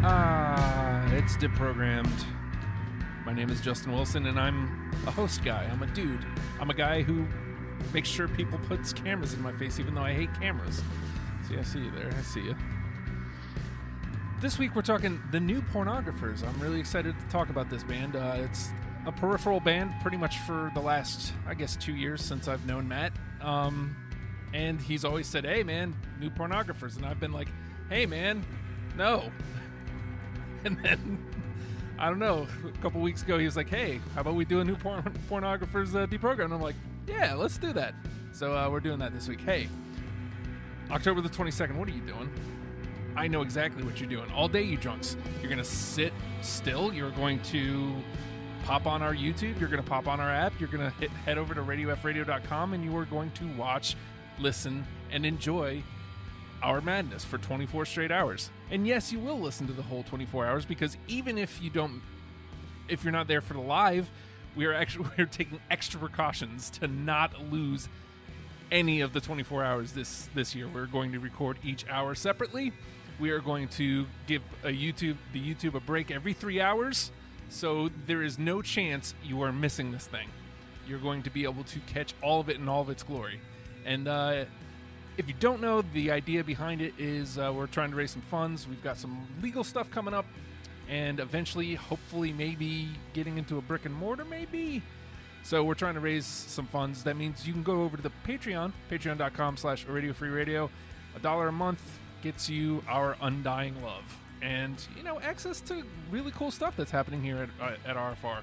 It's deprogrammed. My name is Justin Wilson, and I'm a host guy. I'm a dude. I'm a guy who makes sure people puts cameras in my face, even though I hate cameras. See, I see you there. I see you. This week we're talking the new Pornographers. I'm really excited to talk about this band. It's a peripheral band pretty much for the last, 2 years since I've known Matt. And he's always said, hey, man, new Pornographers. And I've been like, hey, man, no. And then, I don't know, a couple weeks ago, he was like, hey, how about we do a new Pornographers deprogram? And I'm like, yeah, let's do that. So we're doing that this week. Hey, October the 22nd, what are you doing? I know exactly what you're doing. All day, you drunks. You're going to sit still. You're going to pop on our YouTube. You're going to pop on our app. You're going to head over to radiofradio.com, and you are going to watch, listen, and enjoy our madness for 24 straight hours. And yes, you will listen to the whole 24 hours, because even if you're not there for the live, we're taking extra precautions to not lose any of the 24 hours this year. We're going to record each hour separately. We are going to give the YouTube a break every 3 hours, so there is no chance you are missing this thing. You're going to be able to catch all of it in all of its glory. And if you don't know, the idea behind it is we're trying to raise some funds. We've got some legal stuff coming up, and eventually, hopefully, maybe getting into a brick and mortar, maybe. So we're trying to raise some funds. That means you can go over to the Patreon, patreon.com/radiofreeradio. $1 a month gets you our undying love and, access to really cool stuff that's happening here at RFR.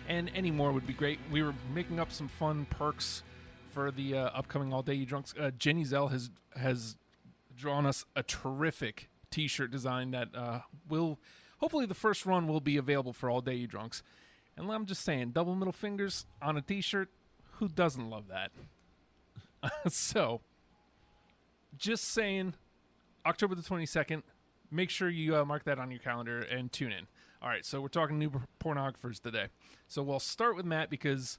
And any more would be great. We were making up some fun perks for the upcoming All Day You Drunks. Jenny Zell has drawn us a terrific t-shirt design that will, hopefully the first run will be available for All Day You Drunks. And I'm just saying, double middle fingers on a t-shirt, who doesn't love that? So, just saying, October the 22nd, make sure you mark that on your calendar and tune in. All right, so we're talking new Pornographers today. So we'll start with Matt because,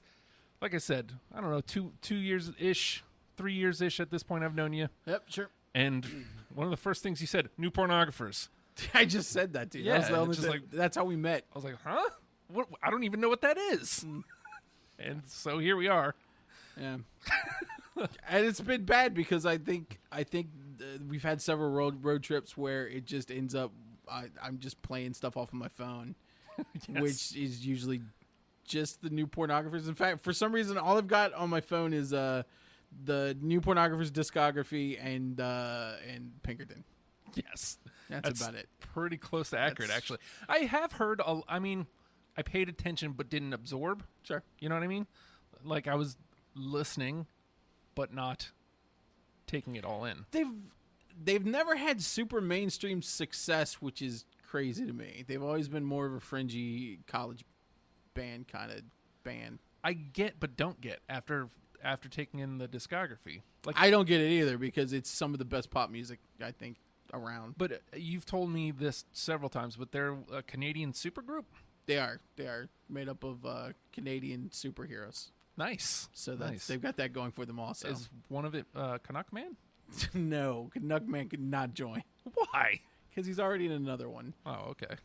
like I said, I don't know, 2 years-ish, 3 years-ish at this point I've known you. Yep, sure. And one of the first things you said, new Pornographers. I just said that to you. Yeah, that was the only thing. That's how we met. I was like, huh? What? I don't even know what that is. And so here we are. Yeah. And it's been bad because I think we've had several road trips where it just ends up I'm just playing stuff off of my phone, yes. Which is usually just the new Pornographers. In fact, for some reason, all I've got on my phone is the new Pornographers discography and Pinkerton. Yes, that's about it. Pretty close to accurate, actually. I have heard. I paid attention but didn't absorb. Sure, you know what I mean. Like I was listening, but not taking it all in. They've never had super mainstream success, which is crazy to me. They've always been more of a fringy college band kind of band. I get, but don't get after taking in the discography. Like I don't get it either because it's some of the best pop music I think around. But you've told me this several times. But they're a Canadian supergroup. They are made up of Canadian superheroes. Nice. So nice. They've got that going for them also. Is one of it Canuck Man? No, Canuck Man could not join. Why? Because he's already in another one. Oh, okay.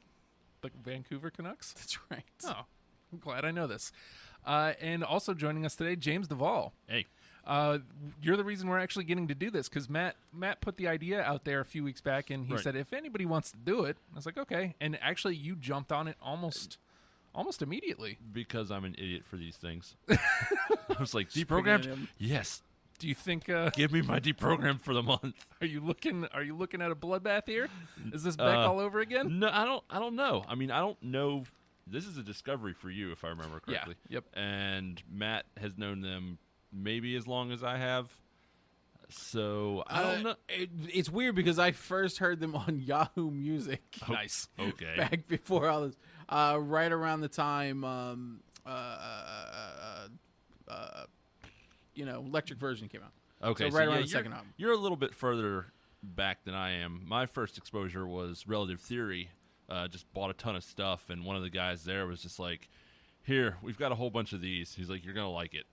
The Vancouver Canucks? That's right. Oh, I'm glad I know this. And also joining us today, James Duvall. Hey. You're the reason we're actually getting to do this because Matt put the idea out there a few weeks back, and he said, if anybody wants to do it, I was like, okay. And actually, you jumped on it almost immediately. Because I'm an idiot for these things. I was like, deprogrammed? Yes. Do you think... give me my deprogrammed for the month. Are you looking at a bloodbath here? Is this Beck all over again? No, I don't know. I mean, I don't know. This is a discovery for you, if I remember correctly. Yeah, yep. And Matt has known them maybe as long as I have. So, I don't know. It's weird because I first heard them on Yahoo Music. Oh, nice. Okay. Back before all this. Right around the time, Electric Version came out. Okay. So right around the second album. You're a little bit further back than I am. My first exposure was Relative Theory. Just bought a ton of stuff, and one of the guys there was just like, here, we've got a whole bunch of these. He's like, you're going to like it.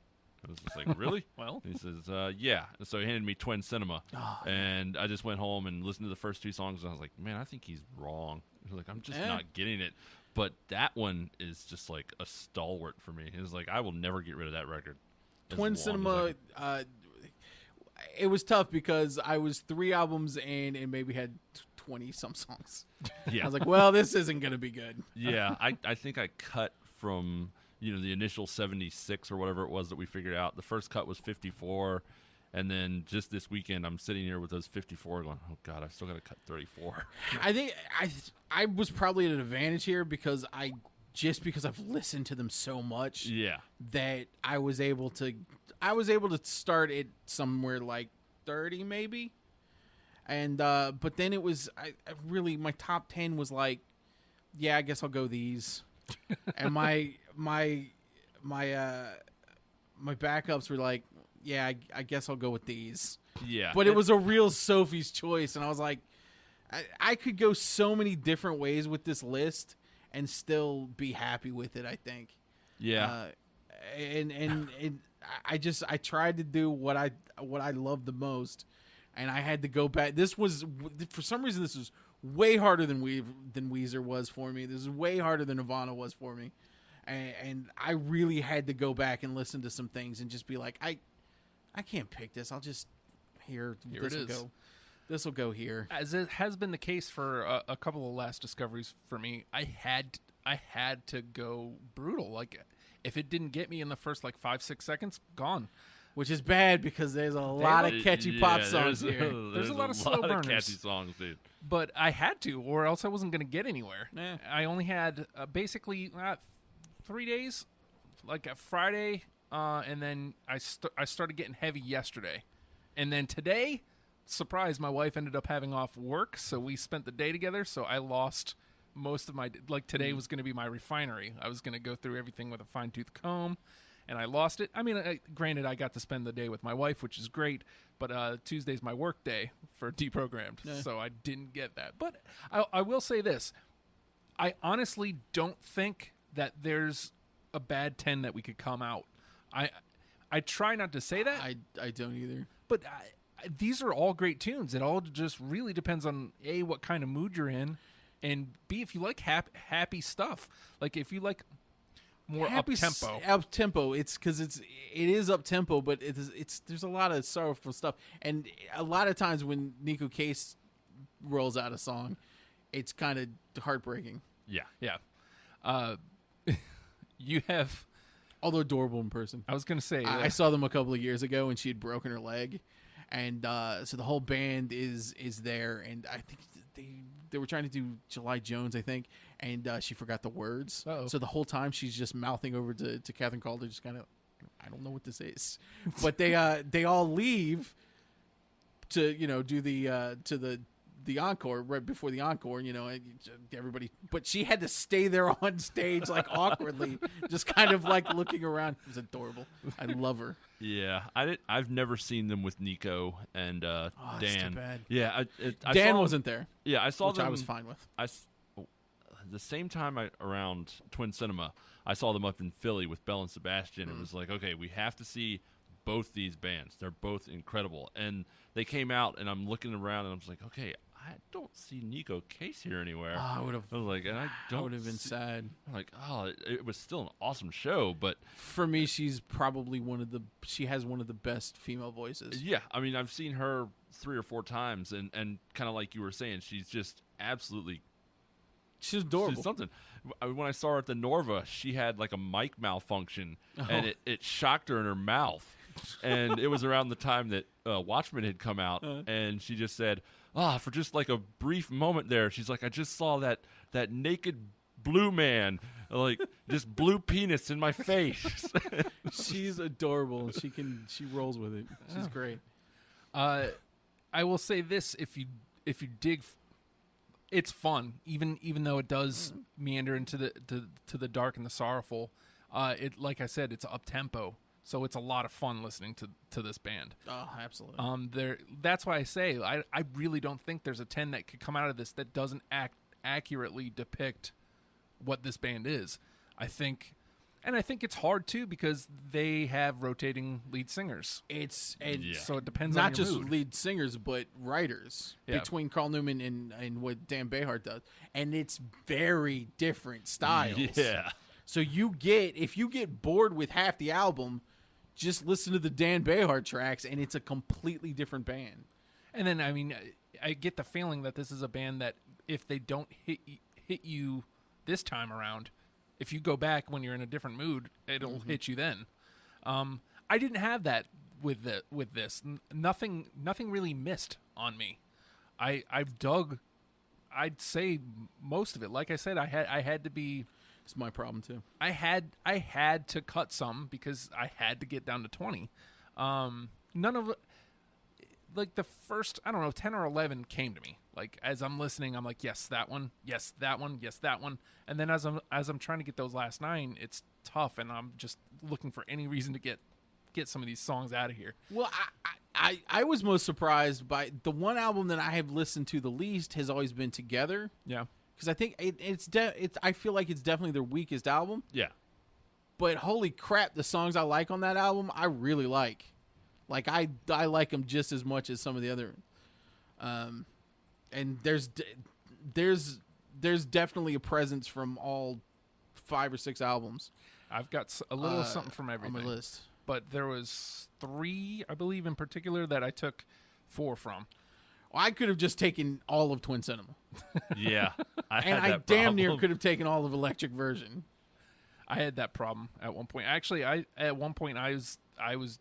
I was just like, really? Well. He says, yeah. And so he handed me Twin Cinema. Oh, and I just went home and listened to the first 2 songs, and I was like, man, I think he's wrong. I was like, I'm just not getting it. But that one is just like a stalwart for me. It was like, I will never get rid of that record. Twin Cinema, it was tough because I was 3 albums in and maybe had 20-some songs. Yeah. I was like, well, this isn't going to be good. Yeah, I think I cut from, the initial 76 or whatever it was that we figured out. The first cut was 54, and then just this weekend I'm sitting here with those 54 going, oh, God, I've still got to cut 34. I think I was probably at an advantage here because I've listened to them so much that I was able to start it somewhere like 30 maybe. And but then it was I really my top 10 was like, yeah, I guess I'll go these. And my backups were like, yeah, I guess I'll go with these. Yeah. But it was a real Sophie's choice, and I was like, I could go so many different ways with this list and still be happy with it, I think. Yeah. And I tried to do what I love the most, and I had to go back. This was, for some reason, this was way harder than Weezer was for me. This is way harder than Nirvana was for me. And I really had to go back and listen to some things and just be like, I can't pick this. I'll just here this will go. This will go here. As it has been the case for a couple of last discoveries for me, I had to go brutal. Like, if it didn't get me in the first 5-6 seconds, gone. Which is bad because there's a lot of catchy pop songs here. There's a lot of slow burners. Catchy songs, dude. But I had to, or else I wasn't going to get anywhere. Yeah. I only had basically 3 days, like a Friday, and then I started getting heavy yesterday. And then today, surprise, my wife ended up having off work, so we spent the day together, so I lost most of my, today was going to be my refinery. I was going to go through everything with a fine-tooth comb, and I lost it. I mean, granted, I got to spend the day with my wife, which is great, but Tuesday's my work day for Deprogrammed, so I didn't get that. But I will say this. I honestly don't think that there's a bad 10 that we could come out. I try not to say that. I don't either. But these are all great tunes. It all just really depends on, A, what kind of mood you're in, and B, if you like happy stuff. Like, if you like more up-tempo. Up-tempo. It's because it is up-tempo, but there's a lot of sorrowful stuff. And a lot of times when Nico Case rolls out a song, it's kind of heartbreaking. Yeah. Yeah. You have... Although adorable in person. I was going to say... I saw them a couple of years ago, and she had broken her leg. And so the whole band is there, and I think they were trying to do July Jones, I think, and she forgot the words. Uh-oh. So the whole time she's just mouthing over to Catherine Calder, just kind of, I don't know what this is. But they all leave to do the encore right before the encore, everybody, but she had to stay there on stage awkwardly, just kind of looking around. It was adorable. I love her. Yeah, I've never seen them with Nico and Dan. That's too bad. Yeah, I Dan saw wasn't there. Yeah, I saw which them. I was fine with. The same time around Twin Cinema, I saw them up in Philly with Bell and Sebastian. It was like, okay, we have to see both these bands. They're both incredible, and they came out, and I'm looking around, and I'm just like, okay, I don't see Nico Case here anywhere. I would have been sad. I'm like, it was still an awesome show, but for me, she's probably she has one of the best female voices. Yeah, I mean, I've seen her 3 or 4 times, and kind of like you were saying, she's just absolutely. She's adorable. She's something. When I saw her at the Norva, she had a mic malfunction, and it shocked her in her mouth. And it was around the time that Watchmen had come out, and she just said, for just a brief moment there, she's like, I just saw that naked blue man, just blue penis in my face. She's adorable, and she rolls with it. She's great. I will say this: if you dig, it's fun, even though it does meander into the dark and the sorrowful. It, like I said, it's up tempo. So it's a lot of fun listening to this band. Oh, absolutely. That's why I say I really don't think there's a 10 that could come out of this that doesn't accurately depict what this band is. I think, And I think it's hard too because they have rotating lead singers. So it depends not on your just mood. lead singers but writers between Carl Newman and what Dan Behart does, and it's very different styles. Yeah. So if you get bored with half the album, just listen to the Dan Behart tracks, and it's a completely different band. And then I get the feeling that this is a band that if they don't hit you this time around, if you go back when you're in a different mood, it'll hit you then. I didn't have that with this. Nothing really missed on me. I've dug, I'd say, most of it. Like I said, I had to be. It's my problem too. I had to cut some because I had to get down to 20. None of like the first, I don't know, 10 or 11 came to me. Like as I'm listening, I'm like, yes, that one, yes, that one, yes, that one. And then as I'm trying to get those last 9, it's tough, and I'm just looking for any reason to get some of these songs out of here. Well, I was most surprised by the one album that I have listened to the least has always been Together. Yeah. Because I think I feel like it's definitely their weakest album. Yeah. But holy crap, the songs I like on that album, I really like. Like I like them just as much as some of the other. And there's definitely a presence from all 5 or 6 albums. I've got a little something from everything on my list. But there was 3, I believe, in particular that I took 4 from. Well, I could have just taken all of Twin Cinema. Yeah. I damn near could have taken all of Electric Version. I had that problem at one point. Actually, at one point I was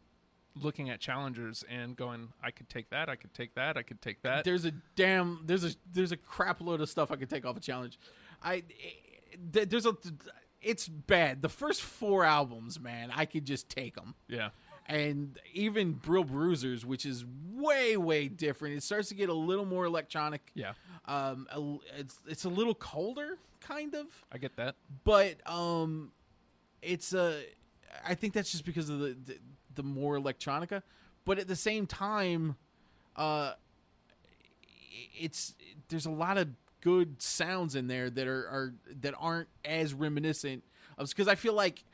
looking at challengers and going, I could take that, I could take that, I could take that. There's a crap load of stuff I could take off a challenge. It's bad. The first 4 albums, man, I could just take them. Yeah. And even Brill Bruisers, which is way, way different. It starts to get a little more electronic. Yeah. It's a little colder, kind of. I get that. But it's I think that's just because of the more electronica. But at the same time, there's a lot of good sounds in there that aren't as reminiscent of, because I feel like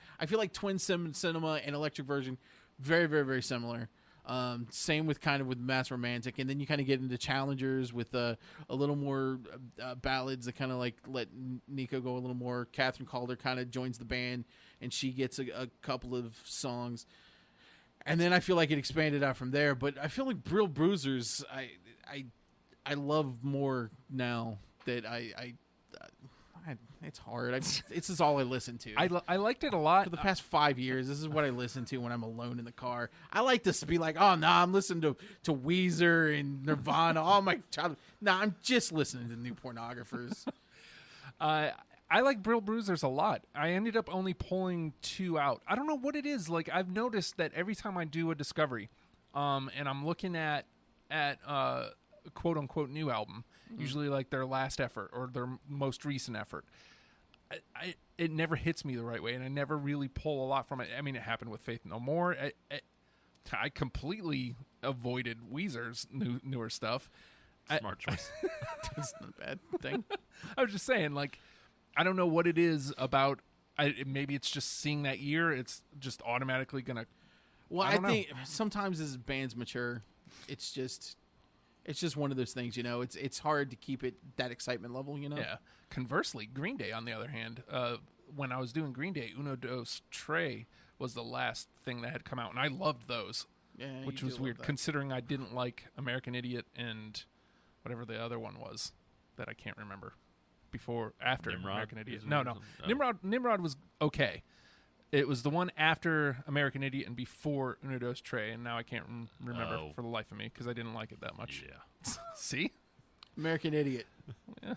Twin Cinema and Electric Version very, very, very similar. Same with Mass Romantic, and then you kind of get into Challengers with a little more ballads that kind of like let Nico go a little more. Catherine Calder kind of joins the band, and she gets a couple of songs, and then I feel like it expanded out from there. But I feel like Brill Bruisers, I love more now that it's hard. It's just all I listen to. I liked it a lot for the past 5 years. This is what I listen to when I'm alone in the car. I like to be like, oh no, I'm listening to Weezer and Nirvana. Oh my child, no, I'm just listening to new Pornographers. I like Brill Bruisers a lot. I ended up only pulling 2 out. I don't know what it is. Like I've noticed that every time I do a discovery, and I'm looking at quote unquote new album, usually like their last effort or their most recent effort, it never hits me the right way, and I never really pull a lot from it. I mean, it happened with Faith No More. I completely avoided Weezer's newer stuff. Smart choice. That's not a bad thing. I was just saying, like, I don't know what it is about. Maybe it's just seeing that year. It's just automatically gonna. Well, I think sometimes as bands mature, it's just one of those things, you know. It's hard to keep it that excitement level, you know. Yeah. Conversely, Green Day, on the other hand, when I was doing Green Day, Uno Dos Tres was the last thing that had come out, and I loved those. Yeah, which was weird, considering I didn't like American Idiot and whatever the other one was that I can't remember. After Nimrod? American Idiot. Is No. Oh. Nimrod was okay. It was the one after American Idiot and before Uno Dos Tres, and now I can't remember for the life of me because I didn't like it that much. Yeah. See? American Idiot. Yeah.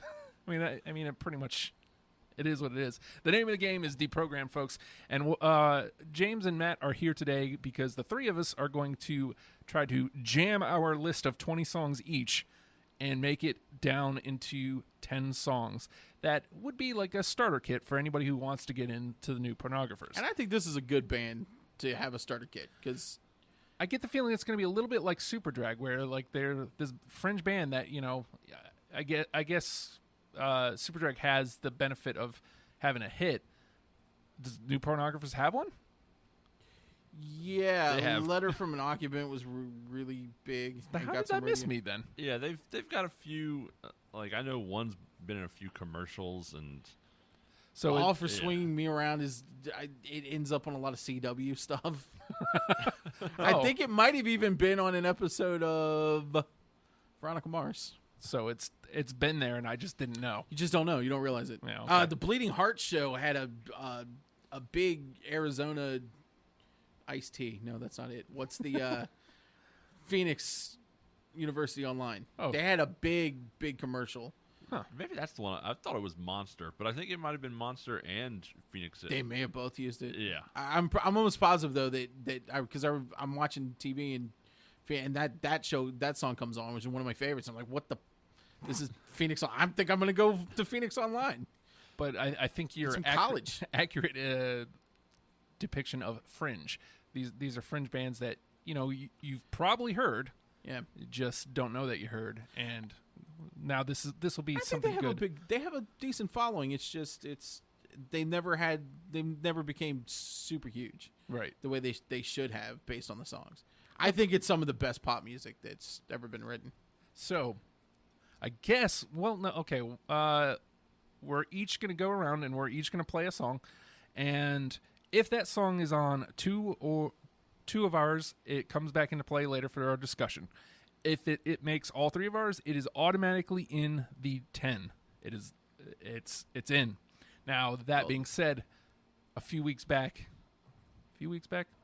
I mean, it pretty much, it is what it is. The name of the game is Deprogrammed, folks. And James and Matt are here today because the 3 of us are going to try to jam our list of 20 songs each and make it down into 10 songs. That would be like a starter kit for anybody who wants to get into the new Pornographers. And I think this is a good band to have a starter kit, because I get the feeling it's going to be a little bit like Superdrag, where like they're this fringe band that, you know, I guess Superdrag has the benefit of having a hit, Does New Pornographers have one? Yeah, They have. Letter from an Occupant was really big. How It got did some that miss radio- me then? Yeah, they've got a few. Like I know one's been in a few commercials, and So All it- for Swinging Me Around it ends up on a lot of CW stuff. I Oh. think it might have even been on an episode of Veronica Mars. so it's been there, and I just didn't know. You just don't know. You don't realize it. Yeah, okay. The Bleeding Heart show had a big Arizona iced tea. No, that's not it. What's the Phoenix University Online? Oh. They had a big commercial. maybe that's the one. I thought it was Monster, but I think it might have been Monster and Phoenix. They may have both used it. Yeah. I'm almost positive though that because I'm watching TV and that song comes on, which is one of my favorites. I'm like, what the? This is Phoenix. I think I'm gonna go to Phoenix Online. But I think you're It's from college. accurate depiction of Fringe. These are Fringe bands that you've probably heard, Yeah, you just don't know that you heard. And now this will be I think something good. They have a decent following. It's just they never became super huge Right. the way they should have based on the songs. I think it's some of the best pop music that's ever been written. So, I guess. Well, no. Okay. We're each going to go around and we're each going to play a song, and if that song is on two of ours, it comes back into play later for our discussion. If it makes all three of ours, it is automatically in the 10. It's in. Now that being said, a few weeks back,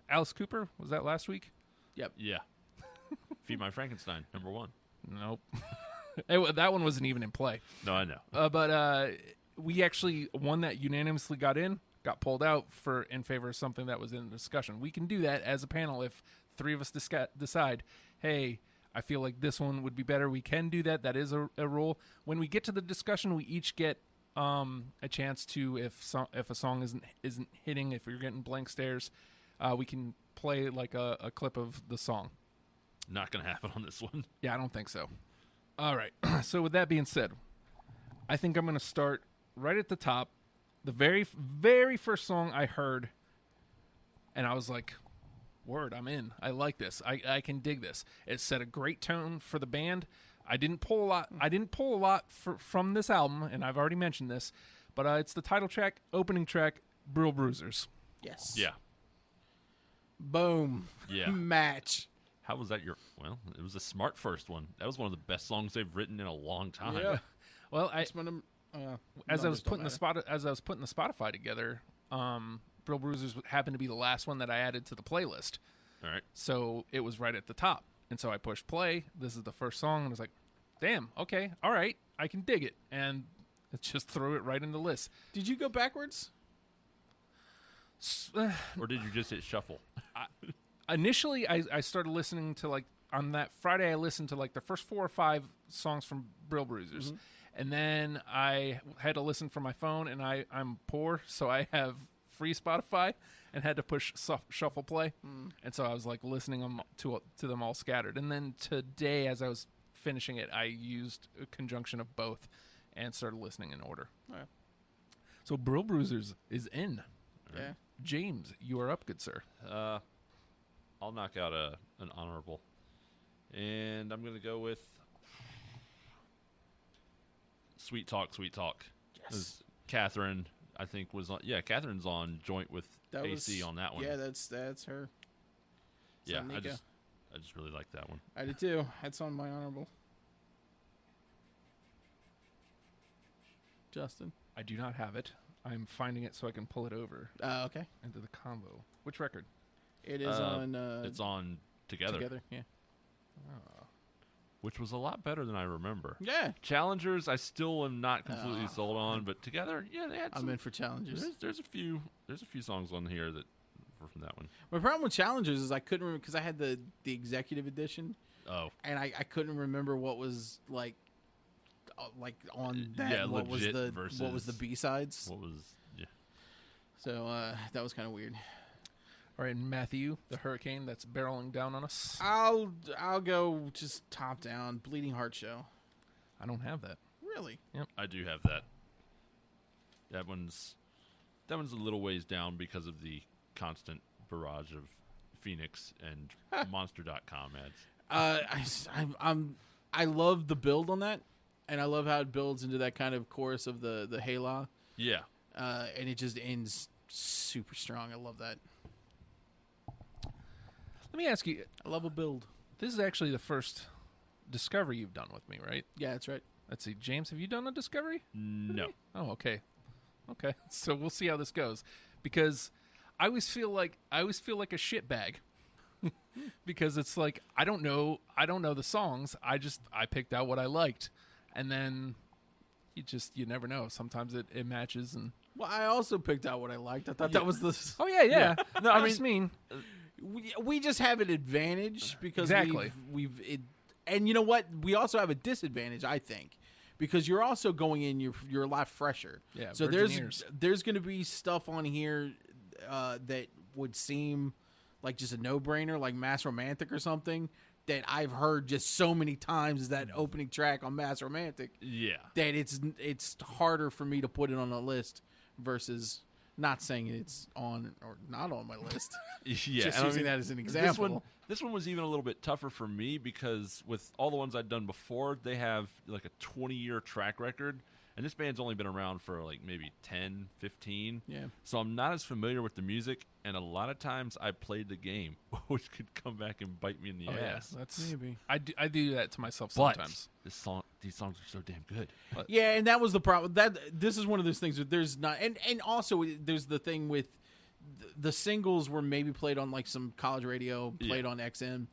Alice Cooper, was that last week? Yep. Yeah. Feed My Frankenstein, number 1. Nope. That one wasn't even in play. No, I know. But we actually, one that unanimously got pulled out in favor of something that was in the discussion. We can do that as a panel if three of us decide, hey, I feel like this one would be better. We can do that. That is a rule. When we get to the discussion, we each get a chance to, if a song isn't hitting, if you're getting blank stares, we can play like a clip of the song. Not going to happen on this one. Yeah, I don't think so. All right. So with that being said, I think I'm going to start right at the top. The very, very first song I heard, and I was like, word, I'm in. I like this. I can dig this. It set a great tone for the band. I didn't pull a lot from this album, and I've already mentioned this, but it's the title track, opening track, Brill Bruisers. Yes. Yeah. Boom. Yeah. Match. How was that well, it was a smart first one. That was one of the best songs they've written in a long time. Yeah. Well, as I was putting the Spotify together, Brill Bruisers happened to be the last one that I added to the playlist. All right. So it was right at the top. And so I pushed play. This is the first song, and I was like, damn, okay, all right, I can dig it. And it just threw it right in the list. Did you go backwards? Or did you just hit shuffle? Initially, I started listening to, like, on that Friday, I listened to, like, the first 4 or 5 songs from Brill Bruisers. Mm-hmm. And then I had to listen from my phone, and I'm poor, so I have free Spotify and had to push shuffle play. And so I was, like, listening to them all scattered. And then today, as I was finishing it, I used a conjunction of both and started listening in order. Right. So Brill Bruisers is in. Yeah. James, you are up, good sir. I'll knock out an honorable. And I'm going to go with Sweet Talk, Sweet Talk. Yes. Catherine, I think, was on. Yeah, Catherine's on joint with AC on that one. Yeah, that's her. Yeah, Son I Nika. just really like that one. I did too. That's on my honorable. Justin. I do not have it. I'm finding it so I can pull it over Okay. into the combo. Which record? It is on. It's on Together, Together. Yeah. which was a lot better than I remember. Yeah. Challengers, I still am not completely sold on, but Together, yeah, they had some. I'm in for Challengers. There's a few songs on here that were from that one. My problem with Challengers is I couldn't remember because I had the executive edition, Oh, and I couldn't remember what was like on that. Yeah, what was legit the versus what was the B-sides? what was yeah? So that was kind of weird. All right, Matthew, the hurricane that's barreling down on us. I'll go just top down. Bleeding Heart Show. I don't have that. Really? I do have that. That one's That one's a little ways down because of the constant barrage of Phoenix and Monster.com ads. I love the build on that, and I love how it builds into that kind of chorus of the Halo. Yeah. And it just ends super strong. I love that. Let me ask you. I love a build. This is actually the first discovery you've done with me, right? Yeah, that's right. Let's see, James, have you done a discovery? No. Oh, okay. Okay. So we'll see how this goes. Because I always feel like a shitbag. Because it's like I don't know the songs. I picked out what I liked. And then you never know. Sometimes it matches and Well, I also picked out what I liked. I thought that was the oh yeah. No, I just mean we just have an advantage because exactly. And you know what? We also have a disadvantage, I think, because you're also going in. You're a lot fresher. Yeah. So there's going to be stuff on here that would seem like just a no-brainer, like Mass Romantic or something that I've heard just so many times as that opening track on Mass Romantic. Yeah. That it's harder for me to put it on a list versus. Not saying it's on or not on my list. Yeah, just using that as an example. This one was even a little bit tougher for me because with all the ones I'd done before, they have like a 20-year track record. And this band's only been around for like maybe 10, 15. Yeah. So I'm not as familiar with the music. And a lot of times I played the game, which could come back and bite me in the ass. Yeah, that's maybe. I do that to myself sometimes. But these songs are so damn good. But, yeah, and that was the problem. This is one of those things that there's not, and also there's the thing with the singles were maybe played on like some college radio, played on XM,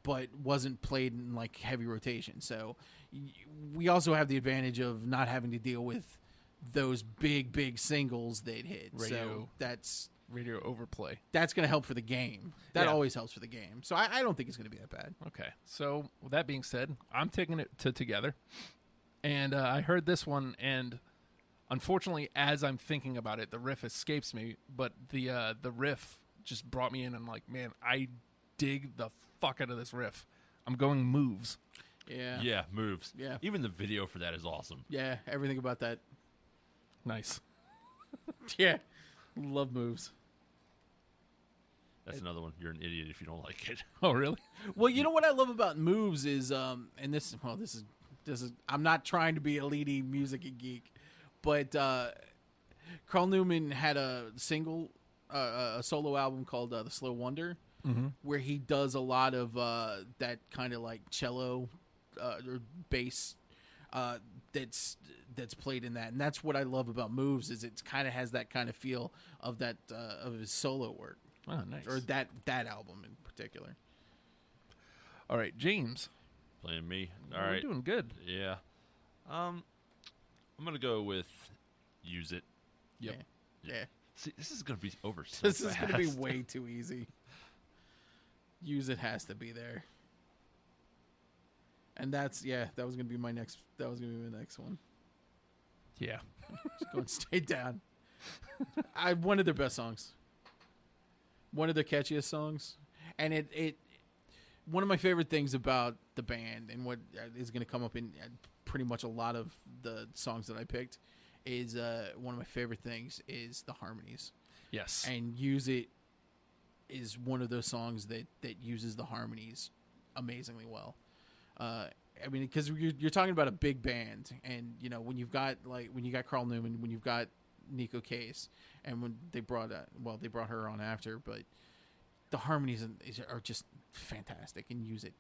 but wasn't played in like heavy rotation. So we also have the advantage of not having to deal with those big singles they'd hit. Radio. So radio overplay. that's going to help for the game. That Yeah. always helps for the game. So I don't think it's going to be that bad. Okay. So with that being said, I'm taking it to Together. And I heard this one, and unfortunately, as I'm thinking about it, the riff escapes me. But the riff just brought me in, and like, man, I dig the fuck out of this riff. I'm going Moves. Yeah. Yeah, Moves. Yeah. Even the video for that is awesome. Yeah, everything about that. Nice. Yeah. Love Moves. That's another one. You're an idiot if you don't like it. Oh, really? Well, you know what I love about Moves is, and this is, I'm not trying to be a leady music geek, but Carl Newman had a single, a solo album called The Slow Wonder, where he does a lot of that kind of like cello or bass that's played in that, and that's what I love about Moves is it kind of has that kind of feel of that of his solo work. Oh, nice. Or that album in particular. All right, James. Playing me. All We're right. doing good. Yeah. I'm going to go with Use It. Yep. Yeah. See, this is going to be over so This is going to be fast. way too easy. Use It has to be there. And that was going to be my next one. Yeah. Just going straight down. One of their best songs. One of their catchiest songs. And it one of my favorite things about the band and what is going to come up in pretty much a lot of the songs that I picked is one of my favorite things is the harmonies. Yes. And Use It is one of those songs that uses the harmonies amazingly well. I mean, because you're talking about a big band, and you know when you got Carl Newman, when you've got Nico Case, and when they brought her on after, but the harmonies are just fantastic, and Use It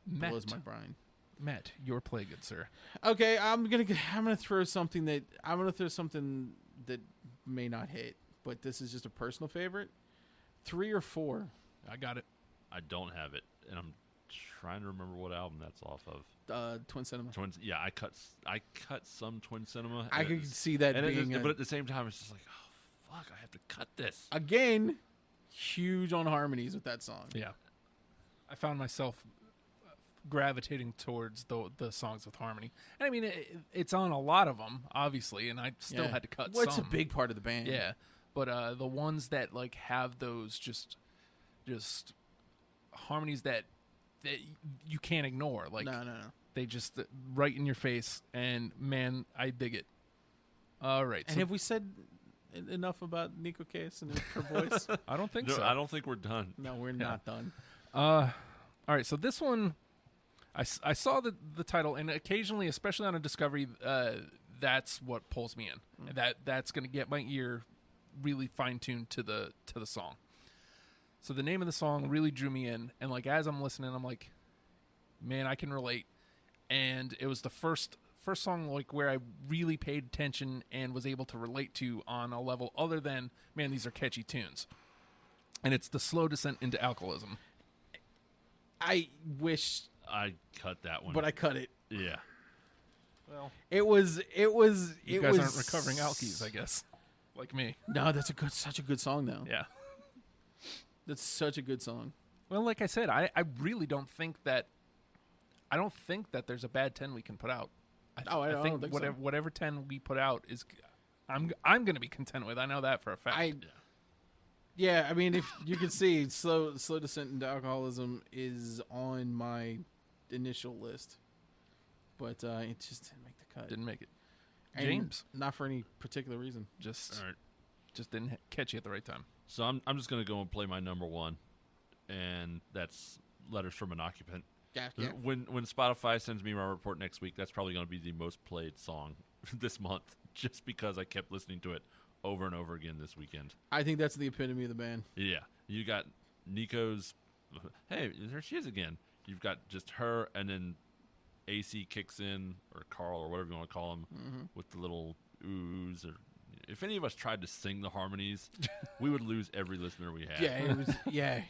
blows my brain. Matt, your play, good sir. Okay, I'm gonna throw something that may not hit, but this is just a personal favorite. 3 or 4. I got it. I don't have it, and I'm trying to remember what album that's off of. Twin Cinema. Yeah, I cut some Twin Cinema. I could see that being, but at the same time, it's just like, oh fuck, I have to cut this again. Huge on harmonies with that song. Yeah. I found myself gravitating towards the songs with harmony. And I mean, it's on a lot of them, obviously, and I still had to cut some. Well, it's a big part of the band. Yeah. But the ones that like have those just harmonies that you can't ignore. Like No. they just right in your face, and man, I dig it. All right. And have we said enough about Nico Case and her voice? I don't think No, so. I don't think we're done. No, we're not done. All right. So this one, I saw the title, and occasionally, especially on a Discovery, that's what pulls me in. That's going to get my ear really fine tuned to the song. So the name of the song really drew me in, and like as I'm listening, I'm like, man, I can relate. And it was the first song like where I really paid attention and was able to relate to on a level other than, man, these are catchy tunes. And it's The Slow Descent into Alcoholism. I wish, I cut that one. but I cut it. Yeah. Well, It was. you guys aren't recovering alkies, I guess, like me. No, that's such a good song though. Yeah. That's such a good song. Well, like I said, I really don't think that. I don't think that there's a bad 10 we can put out. I don't think so. whatever 10 we put out is, I'm going to be content with. I know that for a fact. Yeah, I mean, if you can see, slow descent into alcoholism is on my initial list, but it just didn't make the cut. Didn't make it. And James, not for any particular reason. just All right. just didn't catch you at the right time. So I'm just going to go and play my number one, and that's Letters from an Occupant. Yeah. When Spotify sends me my report next week, that's probably going to be the most played song this month, just because I kept listening to it over and over again this weekend. I think that's the epitome of the band. Yeah, you got Nico's. Hey, there she is again. You've got just her, and then AC kicks in, or Carl, or whatever you want to call him, with the little oohs. Or if any of us tried to sing the harmonies, we would lose every listener we had. Yeah, it was. Yeah,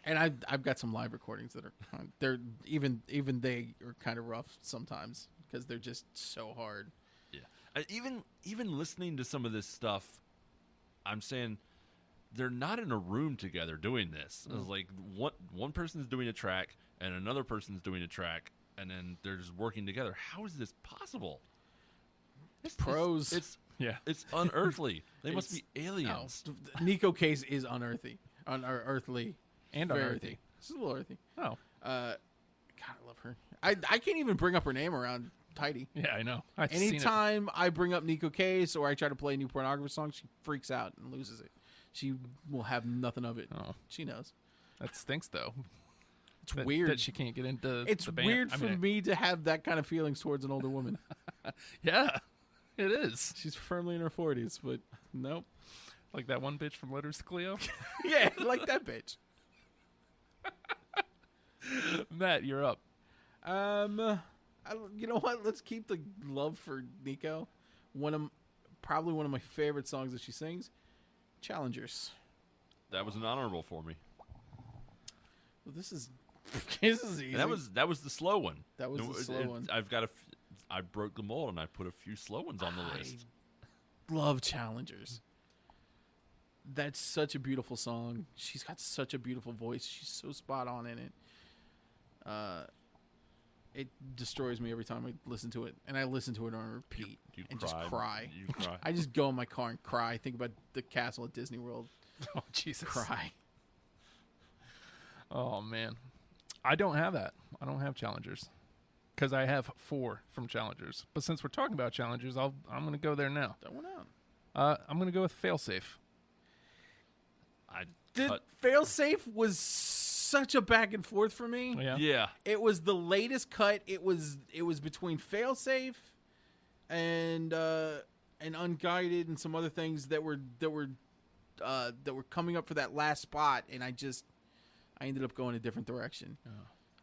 and I've got some live recordings that are they're even they are kind of rough sometimes because they're just so hard. Yeah, even listening to some of this stuff, I'm saying they're not in a room together doing this. It's like one person's doing a track and another person's doing a track, and then they're just working together. How is this possible? It's pros. It's unearthly. They must be aliens. No, Nico Case is unearthly, unearthly, And very unearthly. earthy. She's a little earthy. Oh, God, I love her. I can't even bring up her name around Tidy. yeah, I know. I've seen it. Anytime I bring up Nico Case or I try to play a new Pornographer song, she freaks out and loses it. She will have nothing of it. Oh, She knows. that stinks though. It's That- weird. that she can't get into. It's the band. weird I for mean, me to have that kind of feelings towards an older woman. Yeah, it is. She's firmly in her 40s, but nope. Like that one bitch from Letters to Cleo. Yeah, like that bitch. Matt, you're up. You know what? Let's keep the love for Nico. Probably one of my favorite songs that she sings, "Challengers." That was an honorable for me. Well, this is easy. And that was the slow one. That was the slow one. I broke the mold and I put a few slow ones on the list. Love Challengers. That's such a beautiful song. She's got such a beautiful voice. She's so spot on in it. It destroys me every time I listen to it, and I listen to it on repeat and just cry. You cry. I just go in my car and cry. Think about the castle at Disney World. Oh Jesus! Cry. Oh man, I don't have that. I don't have Challengers because I have 4 from Challengers. But since we're talking about Challengers, I'm going to go there now. That one out. I'm going to go with Failsafe. Failsafe was such a back and forth for me. Yeah. Yeah. It was the latest cut. It was between Failsafe and Unguided and some other things that were coming up for that last spot, and I ended up going a different direction. Oh.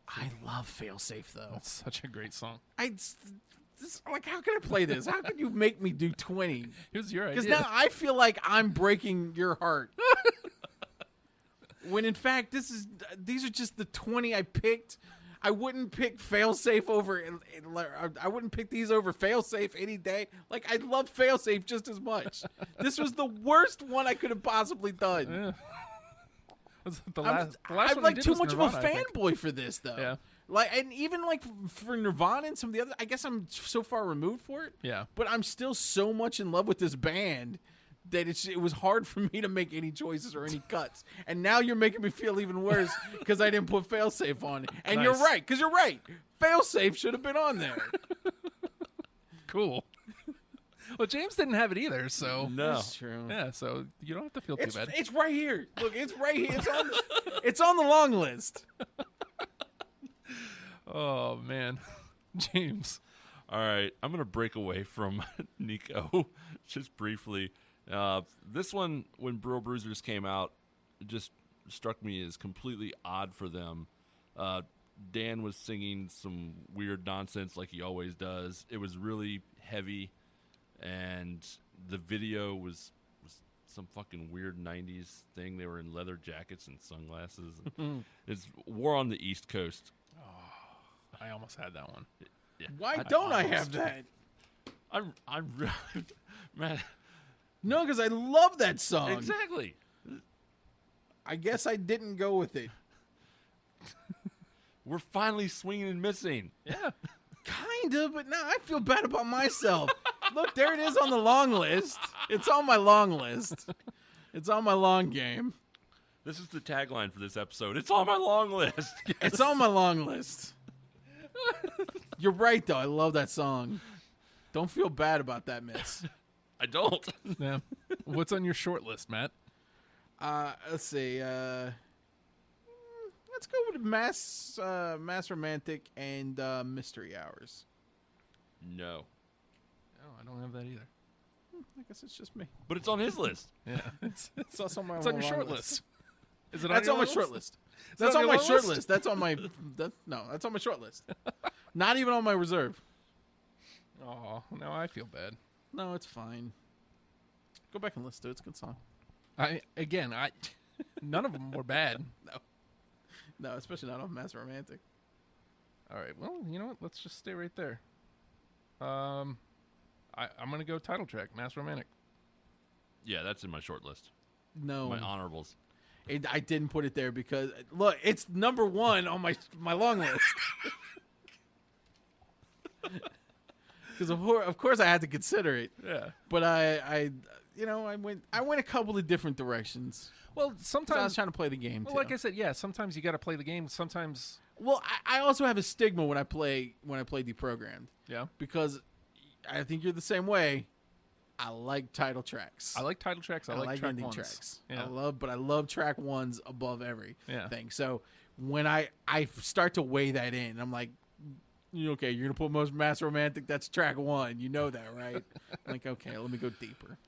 I love Failsafe though. That's such a great song. How can I play this? How can you make me do 20? It was your idea. Because now I feel like I'm breaking your heart. When in fact these are just the 20 I picked. I wouldn't pick Failsafe over. I wouldn't pick these over Failsafe any day. Like I love Failsafe just as much. This was the worst one I could have possibly done. Yeah. The I'm last one like we did too was much Nirvana, of a I think. fanboy for this though. Yeah. Like, and even like for Nirvana and some of the other, I guess I'm so far removed for it. Yeah. But I'm still so much in love with this band that it was hard for me to make any choices or any cuts. And now you're making me feel even worse because I didn't put Failsafe on. And Nice. you're right, because you're right. Failsafe should have been on there. Cool. Well, James didn't have it either, so No. That's true. yeah, so you don't have to feel too bad. It's right here. Look, it's right here. It's on the long list. Oh man, James. All right, I'm gonna break away from Nico just briefly. This one, when Bro Bruisers came out, it just struck me as completely odd for them. Dan was singing some weird nonsense like he always does. It was really heavy, and the video was some fucking weird 90s thing. They were in leather jackets and sunglasses. It's War on the East Coast. I almost had that one. Yeah. Why don't I have that? I'm really, man. No, because I love that song. Exactly. I guess I didn't go with it. We're finally swinging and missing. Yeah. Kind of, but now I feel bad about myself. Look, there it is on the long list. It's on my long list. It's on my long game. This is the tagline for this episode. It's on my long list. It's on my long list. You're right, though. I love that song. Don't feel bad about that, miss. I don't. Yeah. What's on your short list, Matt? Let's see. Let's go with Mass Romantic and Mystery Hours. No. No, I don't have that either. I guess it's just me. But it's on his list. Yeah. It's also on my it's on your long short list. list. Is it That's on on my your short list? list. That's on on your my long short list? list. That's on my. That's on my short list. Not even on my reserve. Oh, now I feel bad. No, it's fine. Go back and listen to it. It's a good song. None of them were bad. No, especially not on Mass Romantic. All right. Well, you know what? Let's just stay right there. I'm gonna go title track, Mass Romantic. Yeah, that's in my short list. No, My honorables. I didn't put it there because look, it's number 1 on my long list. Because of course I had to consider it. Yeah. But I went a couple of different directions. Well, 'Cause I was sometimes. trying to play the game. Well, too. like I said, yeah. Sometimes you got to play the game. Sometimes. Well, I also have a stigma when I play deprogrammed Yeah. because I think you're the same way. I like title tracks. I like title tracks. I like track ending ones. tracks. Yeah. I love track ones above everything. Yeah. So when I start to weigh that in, I'm like, okay, you're gonna put most Mass Romantic. That's track 1. You know that, right? I'm like, okay, let me go deeper.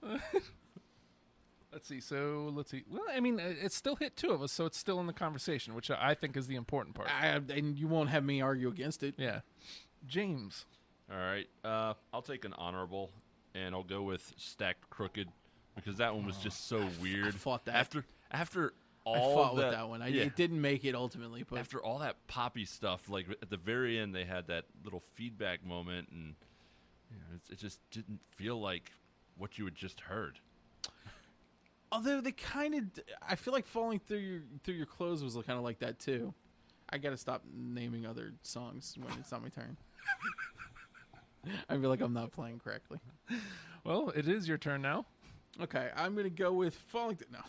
Let's see. Well, I mean, it still hit 2 of us, so it's still in the conversation, which I think is the important part. And you won't have me argue against it. Yeah. James. All right. I'll take an honorable, and I'll go with Stacked Crooked because that one was just so weird. I fought that. After I all fought that, with that one. yeah. It didn't make it ultimately, but After all that poppy stuff, like at the very end, they had that little feedback moment, and it just didn't feel like what you had just heard. although they kind of, I feel like Falling Through Your Clothes was kind of like that too. I got to stop naming other songs when it's not my turn. I feel like I'm not playing correctly. Well, it is your turn now. Okay, I'm gonna go with Falling. No.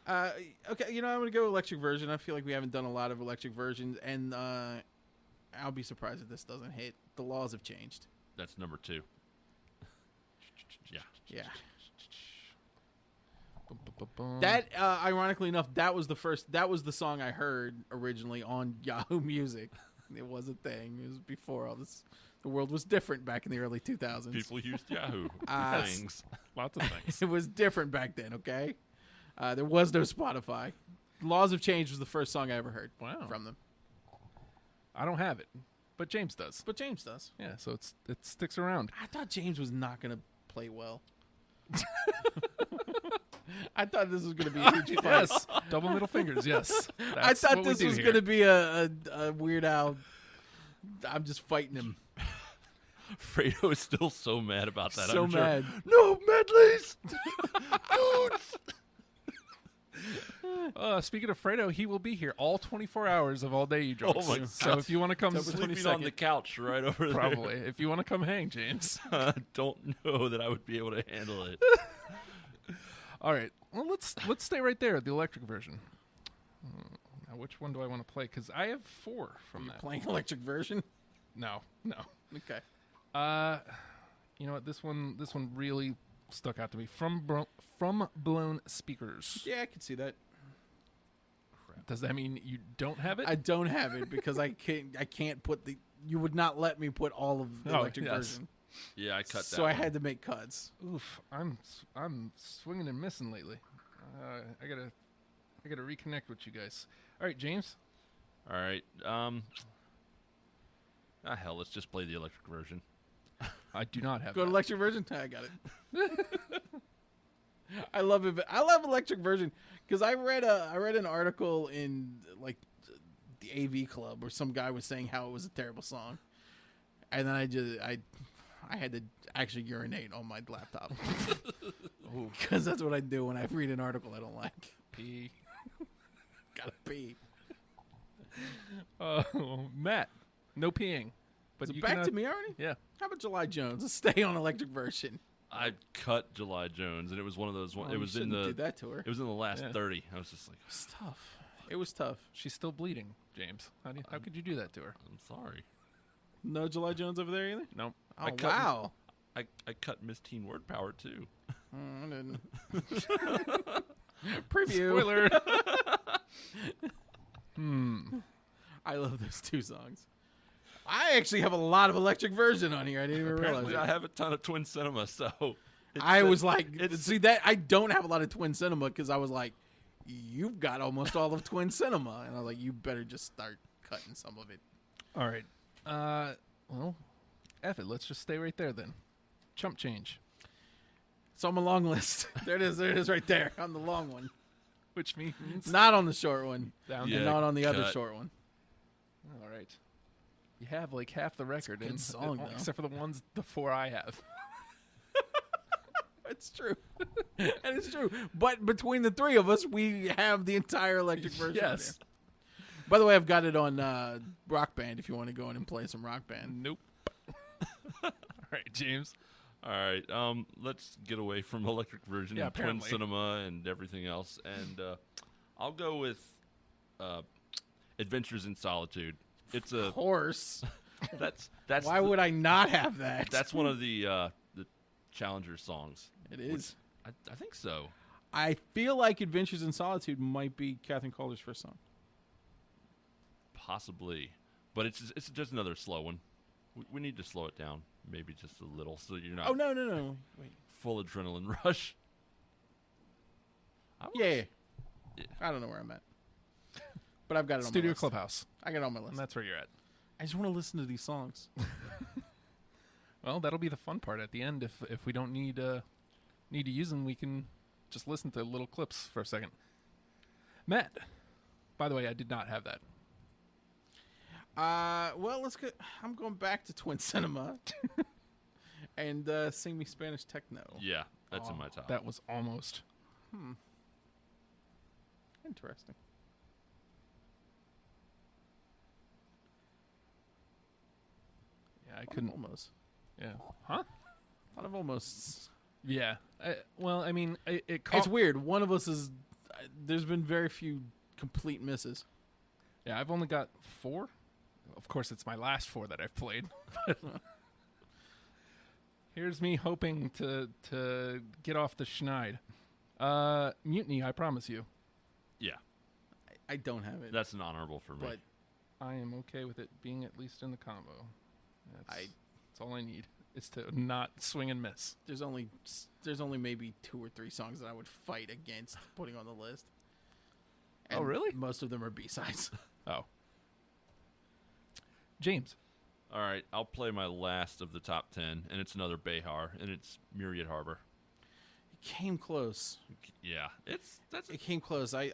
Okay, I'm gonna go Electric Version. I feel like we haven't done a lot of Electric Versions, and I'll be surprised if this doesn't hit. The laws have changed. That's number 2. Yeah. Yeah. Bum. That, ironically enough, that was the song I heard originally on Yahoo Music. It was a thing. It was before all this. The world was different back in the early 2000s. People used Yahoo Ah, things. Lots of things. It was different back then, okay? There was no Spotify. Laws Have Changed was the first song I ever heard from them. I don't have it, but James does. But James does. Yeah, so it sticks around. I thought James was not going to play well. I thought this was going to be a huge fight. Yes, double middle fingers. Yes, I That's thought what we this do was here. going to be a Weird Al. I'm just fighting him. Fredo is still so mad about that. So I'm sure. mad. No medleys, dudes. Speaking of Fredo, he will be here all 24 hours of all day you drunk. Oh my So God. if you want to come, October Sleeping on the couch right over there. probably if you want to come hang, James. Don't know that I would be able to handle it. All right. Well, let's stay right there. The electric version. Now, which one do I want to play? Because I have 4 from that. Playing Electric Version? No. Okay. You know what? This one really stuck out to me. From Blown Speakers. Yeah, I can see that. Does that mean you don't have it? I don't have it because I can't put the. You would not let me put all of the electric version. Yeah, I cut that. So I had to make cuts. Oof, I'm swinging and missing lately. I gotta reconnect with you guys. All right, James. All right. Hell, let's just play the electric version. I do not have Go to that. electric version. I got it. I love it. I love electric version because I read an article in like the AV Club where some guy was saying how it was a terrible song, and then I had to actually urinate on my laptop because that's what I do when I read an article I don't like. Pee. Gotta pee. Matt, no peeing. But Is you it back can, to me already? Yeah. How about July Jones? Let's stay on electric version. I cut July Jones, and it was one of those. Well, it you was in shouldn't the. do that to her. It was in the last Yeah. 30. I was just like, It was tough. It was tough. She's still bleeding, James. How could you do that to her? I'm sorry. No July Jones over there either? Nope. Oh, I cut- wow. I cut Miss Teen Word Power too. I didn't. Preview. Spoiler. I love those two songs. I actually have a lot of electric version on here. I didn't even realize Apparently, it. I have a ton of Twin Cinema, so. I was like, it's- see that I don't have a lot of Twin Cinema because I was like, you've got almost all of Twin Cinema, and I was like, you better just start cutting some of it. All right. Well, F it. Let's just stay right there then. Chump change, So I'm a long list. There it is right there on the long one. which means Not on the short one. down Yeah. And not on the other cut. short one. All right. You have like half the record, good in, song, though. except for the 4 I have. It's true. And it's true. But between the three of us, we have the entire electric version. Yes. There. By the way, I've got it on Rock Band if you want to go in and play some Rock Band. Nope. All right, James. All right, let's get away from electric version Yeah, and Twin apparently. Cinema and everything else, and I'll go with Adventures in Solitude. It's a Horse. that's Why would I not have that? that's one of the Challenger songs. It is. I think so. I feel like Adventures in Solitude might be Catherine Calder's first song. Possibly, but it's just another slow one. We need to slow it down, maybe just a little, so you're not Oh, no. Wait. full adrenaline rush. Yeah. Yeah. I don't know where I'm at. But I've got it on Studio my list. Clubhouse. I got it on my list. And that's where you're at. I just want to listen to these songs. Well, that'll be the fun part at the end. If we don't need to use them, we can just listen to little clips for a second. Matt, by the way, I did not have that. Well, let's go. I'm going back to Twin Cinema. And Sing Me Spanish Techno. Yeah, that's in my top. That was almost. Interesting. Yeah, I couldn't. Almost. Yeah. Huh? A lot of almost. Yeah. Well, I mean, it It's weird. One of us is. There's been very few complete misses. Yeah, I've only got 4. Of course, it's my last 4 that I've played. Here's me hoping to get off the schneid. Mutiny, I promise you. Yeah, I don't have it. that's an honorable for me. But I am okay with it being at least in the combo. That's I- all I need. Is to not swing and miss. there's only maybe 2 or 3 songs that I would fight against putting on the list. Oh, And really? Most of them are B-sides. Oh. James. All right, I'll play my last of the top 10, and it's another Behar, and it's Myriad Harbor. It came close. Yeah, It came close. I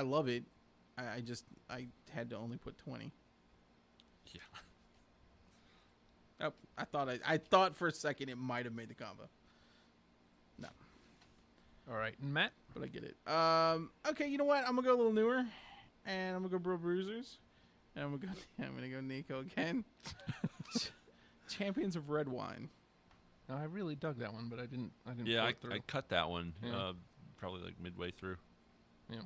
love it. I had to only put 20. yeah. Oh, I thought for a second it might have made the combo. No, All right. And Matt? but I get it. Okay, you know what? I'm gonna go a little newer, and I'm gonna go Bro Bruisers, and I'm gonna go Nico again. Champions of Red Wine. No, I really dug that one, but I didn't. Yeah, pull I it through. cut that one Yeah. probably like midway through. Yeah.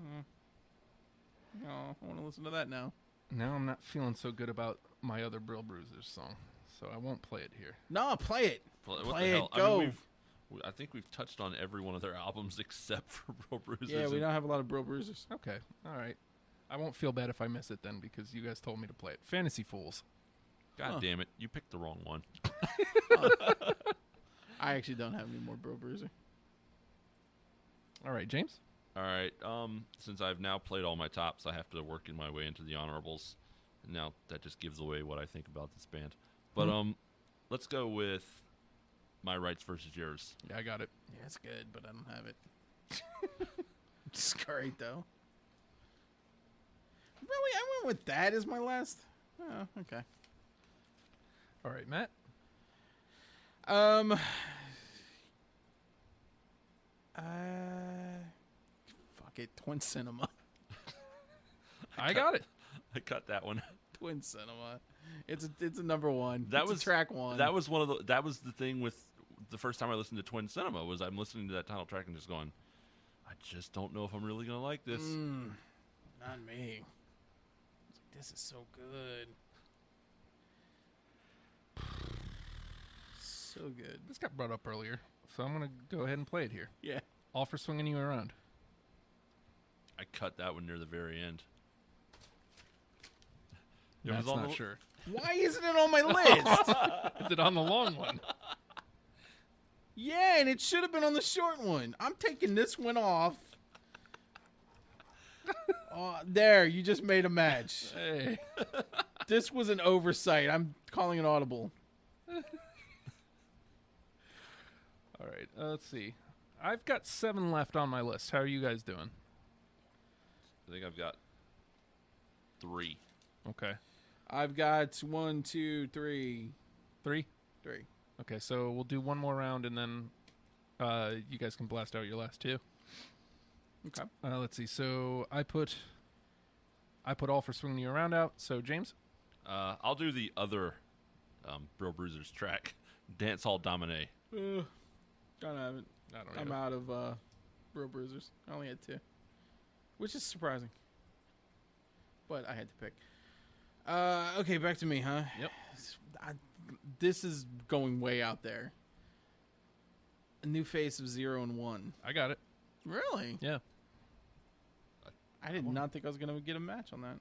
Oh, I want to listen to that now. Now I'm not feeling so good about my other Brill Bruisers song. so I won't play it here. No, play it. What Play the it. hell? Go. I mean, I think we've touched on every one of their albums except for Bro Bruisers. Yeah, we don't have a lot of Bro Bruisers. Okay, all right. I won't feel bad if I miss it then because you guys told me to play it. Fantasy Fools. God damn it. You picked the wrong one. I actually don't have any more Bro Bruiser. All right, James? All right. Since I've now played all my tops, I have to work in my way into the honorables. And now that just gives away what I think about this band. But let's go with My Rights versus Yours. Yeah, I got it. Yeah, it's good, but I don't have it. It's great, though. Really? I went with that as my last? Oh, okay. All right, Matt? Fuck it. Twin Cinema. I got it. I cut that one. Twin Cinema. It's a number one. That It's was a track one. That was that was the thing with the first time I listened to Twin Cinema was I'm listening to that title track and just going, I just don't know if I'm really gonna like this. Not me. This is so good. So good. This got brought up earlier, so I'm going to go ahead and play it here. Yeah. All for Swinging You Around. I cut that one near the very end. It That's was on not the- sure. Why isn't it on my list? Is it on the long one? Yeah, and it should have been on the short one. I'm taking this one off. There, you just made a match. Hey. This was an oversight. I'm calling it audible. All right, let's see. I've got 7 left on my list. How are you guys doing? I think I've got 3. Okay. I've got 1, 2, 3. 3? 3. Okay, so we'll do one more round, and then you guys can blast out your last 2. Okay. Let's see. So I put All for Swinging You Around out. So James? I'll do the other Bro Bruisers track, Dance Hall Domine. Don't have it. I don't I'm know. out of Bro Bruisers. I only had 2. Which is surprising. But I had to pick. Okay, back to me, huh? Yep. This is going way out there. A new face of 0 and 1. I got it. Really? Yeah. I did not think I was going to get a match on that.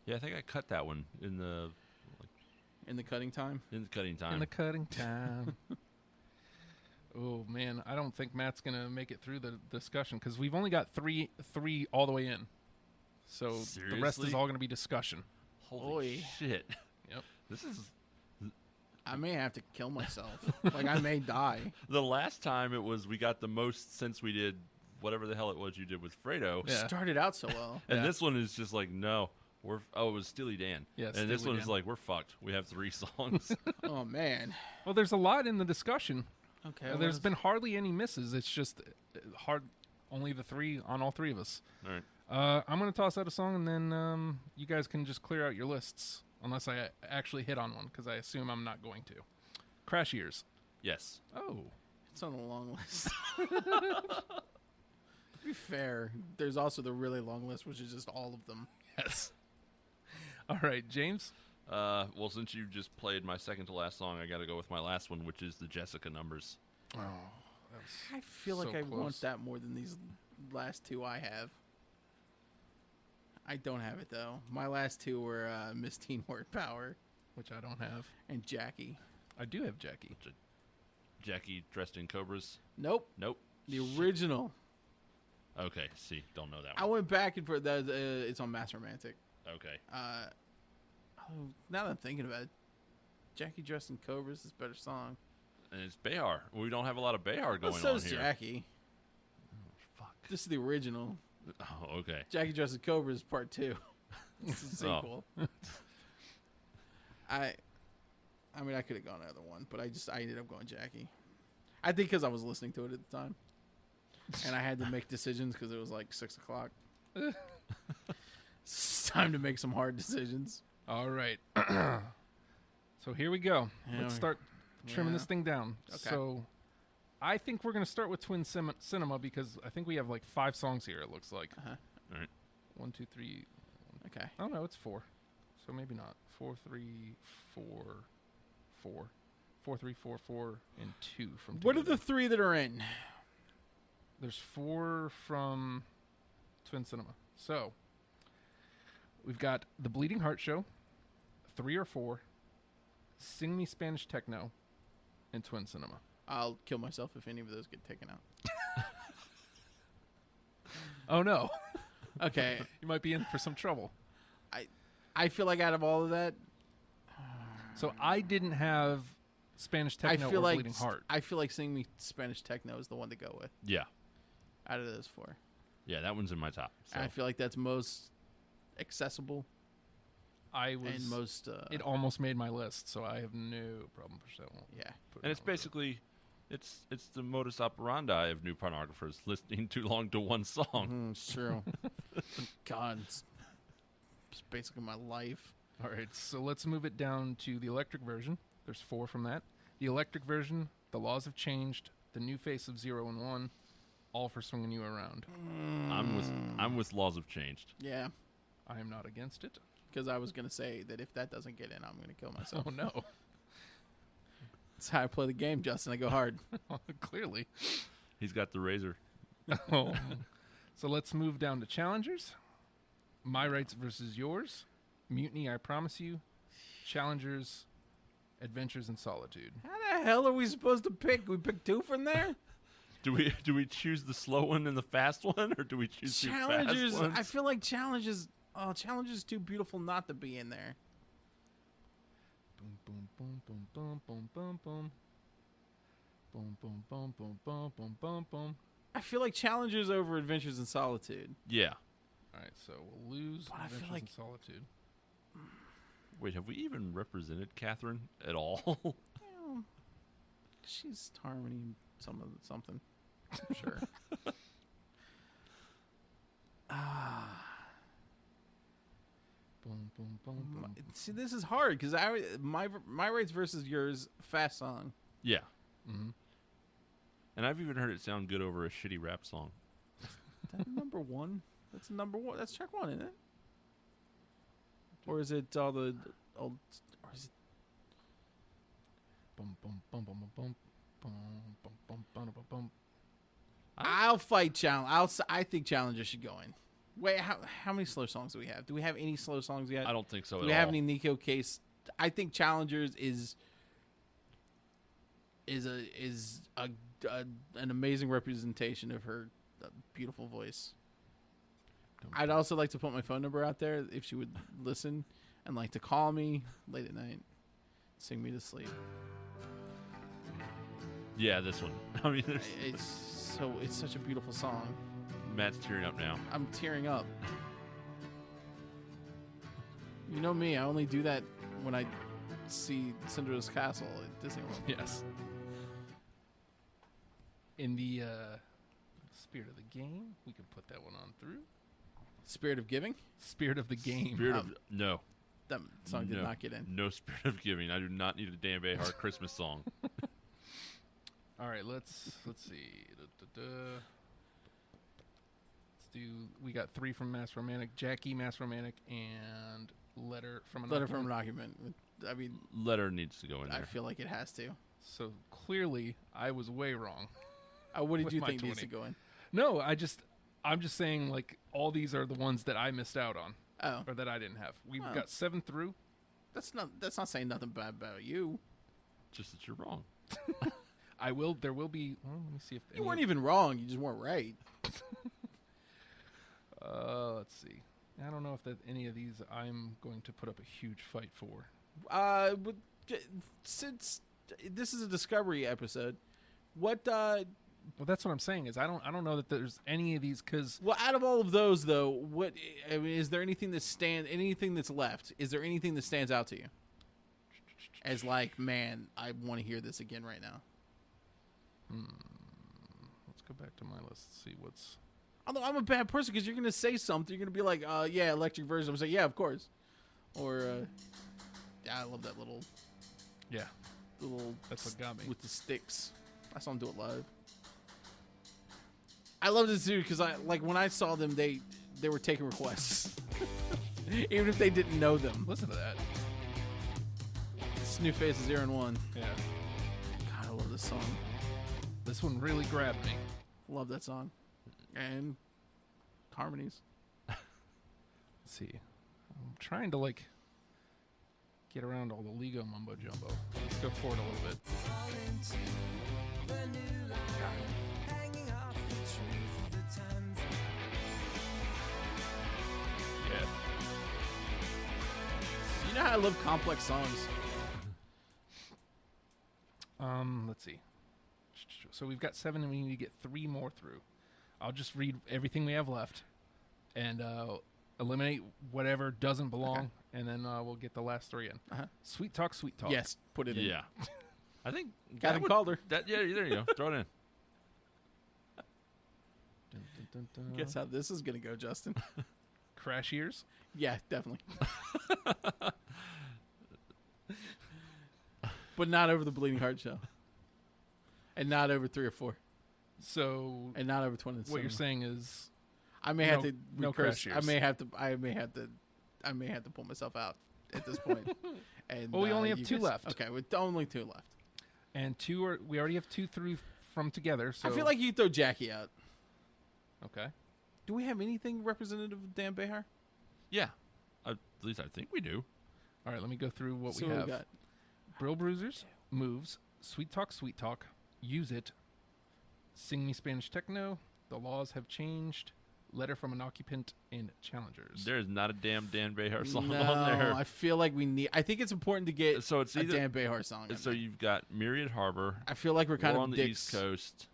Yeah, I think I cut that one in the Cutting time? cutting time. In the cutting time. Oh, man. I don't think Matt's going to make it through the discussion because we've only got three all the way in. So the rest is Seriously? all going to be discussion. Holy Oy. shit. Yep. This is I may have to kill myself. Like, I may die. the last time it was we got the most since we did whatever the hell it was you did with Fredo. Yeah. Started out so well. And Yeah. this one is just like, no. It was Steely Dan. Yeah, and this Steely one is Dan. like, we're fucked. We have 3 songs. Oh, man. Well, there's a lot in the discussion. Okay. There's been hardly any misses. It's just hard. Only the 3 on all 3 of us. All right. I'm going to toss out a song, and then you guys can just clear out your lists, unless I actually hit on one, because I assume I'm not going to. Crash Years. Yes. Oh. It's on the long list. To be fair, there's also the really long list, which is just all of them. Yes. All right, James? Well, since you just played my second to last song, I got to go with my last one, which is the Jessica numbers. Oh, I feel like So I close. want that more than these last 2 I have. I don't have it, though. My last 2 were Miss Teen Word Power which I don't have. and Jackie. I do have Jackie. Jackie dressed in cobras. Nope. Nope. The original. Okay. See, don't know that I one. went back and forth. It's on Mass Romantic. Okay. Now that I'm thinking about it, Jackie dressed in cobras is a better song. And it's Behar. We don't have a lot of Behar going Well, so on is here. Jackie. Fuck. This is the original. Oh, okay. Jackie dressed in cobras part 2. It's a sequel. I mean, I could have gone either one, but I ended up going Jackie. I think because I was listening to it at the time, and I had to make decisions because it was like 6 o'clock. It's time to make some hard decisions. All right. So here we go. Yeah, Let's start trimming this yeah. thing down. Okay. So I think we're going to start with Twin Cinema because I think we have like 5 songs here, it looks like. Uh-huh. All right. 1, 2, 3. Okay. Oh, no, it's 4. So maybe not. 4, 3, 4, 4. 4, 3, 4, 4, and 2 from What are Together. the 3 that are in? There's 4 from Twin Cinema. So we've got The Bleeding Heart Show, 3 or 4, Sing Me Spanish Techno, and Twin Cinema. I'll kill myself if any of those get taken out. Oh no. Okay. You might be in for some trouble. I feel like out of all of that, So I didn't have Spanish I Techno feel or like Bleeding Heart. I feel like Sing Me Spanish Techno is the one to go with Yeah. out of those 4. Yeah, that one's in my top. So. I feel like that's most accessible I was and most. it almost made my list, so I have no problem pushing that one. Yeah. And it's basically, it's the modus operandi of new pornographers, listening too long to one song. It's true. God, it's basically my life. All right, so let's move it down to the electric version. There's 4 from that. The electric version, The Laws Have Changed, The New Face of 0 and 1, all for Swinging You Around. I'm with Laws Have Changed. Yeah, I am not against it. because I was gonna say that if that doesn't get in, I'm gonna kill myself. Oh no. That's how I play the game, Justin. I go hard. Clearly. He's got the razor. Oh. So let's move down to challengers. My Rights versus Yours. Mutiny, I Promise You. Challengers, Adventures in Solitude. How the hell are we supposed to pick? We pick 2 from there. Do we choose the slow one and the fast one, or do we choose the Challengers. fast ones? I feel like challenges. Oh, challenges is too beautiful not to be in there. Boom, boom, boom, boom, boom, boom, boom, boom. Boom, boom, boom, boom, boom, boom, boom, boom. I feel like challenges over Adventures in Solitude. Yeah. All right, so we'll lose But I feel Adventures like- in Solitude. Wait, have we even represented Catherine at all? Well, she's harmony something. I'm sure. Boom, boom, boom, boom. See, this is hard because my rights versus yours fast song. Yeah. Mm-hmm. And I've even heard it sound good over a shitty rap song. That's number 1. That's number 1. That's track 1, isn't it? Or is it all the old? Or is it? Boom, boom, boom, boom, boom, boom, boom, boom, boom, boom, boom. I'll fight challenge. I think Challenger should go in. Wait, how many slow songs do we have? Do we have any slow songs yet? I don't think so Do at we all. have any Nico Case? I think Challengers is an amazing representation of her beautiful voice. I'd also like to put my phone number out there if she would listen and like to call me late at night, sing me to sleep. Yeah, this one. I mean, It's such a beautiful song. Matt's tearing up now. I'm tearing up. You know me, I only do that when I see Cinderella's Castle at Disney World. Yes. In the spirit of the game, we can put that one on through. Spirit of Giving? Spirit of the game. Spirit of no. That song did No. not get in. No spirit of giving. I do not need a Dan Behar Christmas song. All right, let's see. Let's do. We got 3 from Mass Romantic, Jackie, Mass Romantic, and Letter from an Letter from an Occupant. Argument. I mean, Letter needs to go in I there. feel like it has to. So clearly, I was way wrong. What did With you my think needs 20. to go in? No, I'm just saying, like, all these are the ones that I missed out on, Oh, or that I didn't have. We've Well. got 7 through. that's not saying nothing bad about you. Just that you're wrong. There will be. Well, let me see if You weren't even wrong. You just weren't right. Let's see. I don't know if any of these I'm going to put up a huge fight for. But since this is a Discovery episode, what? Well, that's what I'm saying is I don't know that there's any of these because Well, out of all of those, though, what? I mean, is there anything that's left? Is there anything that stands out to you? As like, man, I want to hear this again right now. let's go back to my list. See what's. Although I'm a bad person because you're gonna say something, you're gonna be like, yeah, electric version. I'm gonna say, yeah, of course. Or, yeah, I love that little Yeah, that's what got me. with the sticks. I saw them do it live. I love this too because when I saw them, they were taking requests. Even if they didn't know them. Listen to that. This new face of 0 and 1. Yeah. God, I love this song. This one really grabbed me. Love that song. And harmonies. Let's see. I'm trying to like get around all the Lego mumbo jumbo. Let's go forward a little bit. Yeah. You know how I love complex songs? Let's see. So we've got 7 and we need to get 3 more through. I'll just read everything we have left and eliminate whatever doesn't belong, and then we'll get the last 3 in. Sweet talk, sweet talk. Yes, put it in. Yeah. I think Got him called her. Yeah, there you go. Throw it in. Dun, dun, dun, dun. Guess how this is going to go, Justin? Crash ears. Yeah, definitely. But not over the Bleeding Heart show. And not over 3 or 4. So And not over 20. what you're saying is I may have to no recurse. crash I ears. may have to pull myself out at this point. And Well, we only have you 2 guys- left. Okay, with only 2 left. and 2 are we already have 2 through from together. So I feel like you throw Jackie out. okay. Do we have anything representative of Dan Behar? Yeah. At least I think we do. All right, let me go through what So we have. got. Brill Bruisers, Moves, Sweet Talk, Use It, Sing Me Spanish Techno, The Laws Have Changed, Letter from an Occupant, and Challengers. There's not a damn Dan Behar song No, on there. I feel like we need. I think it's important to get So it's a either Dan Behar song. in so there. you've got Myriad Harbor, I feel like we're kind War of on the dicks. East Coast,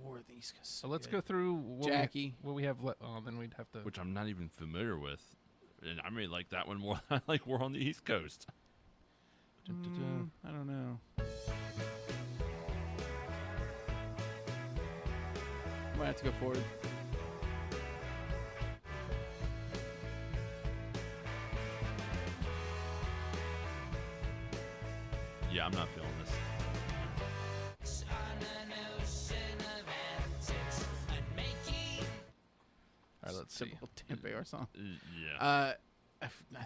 War on the East Coast. So let's go through Jackie. what we have left. Oh, then we'd have to. which I'm not even familiar with. And I may like that one more than I like War on the East Coast. I don't know. Might have to go forward. Yeah, I'm not feeling this. All right, let's see. Typical Dan Behar song. Yeah.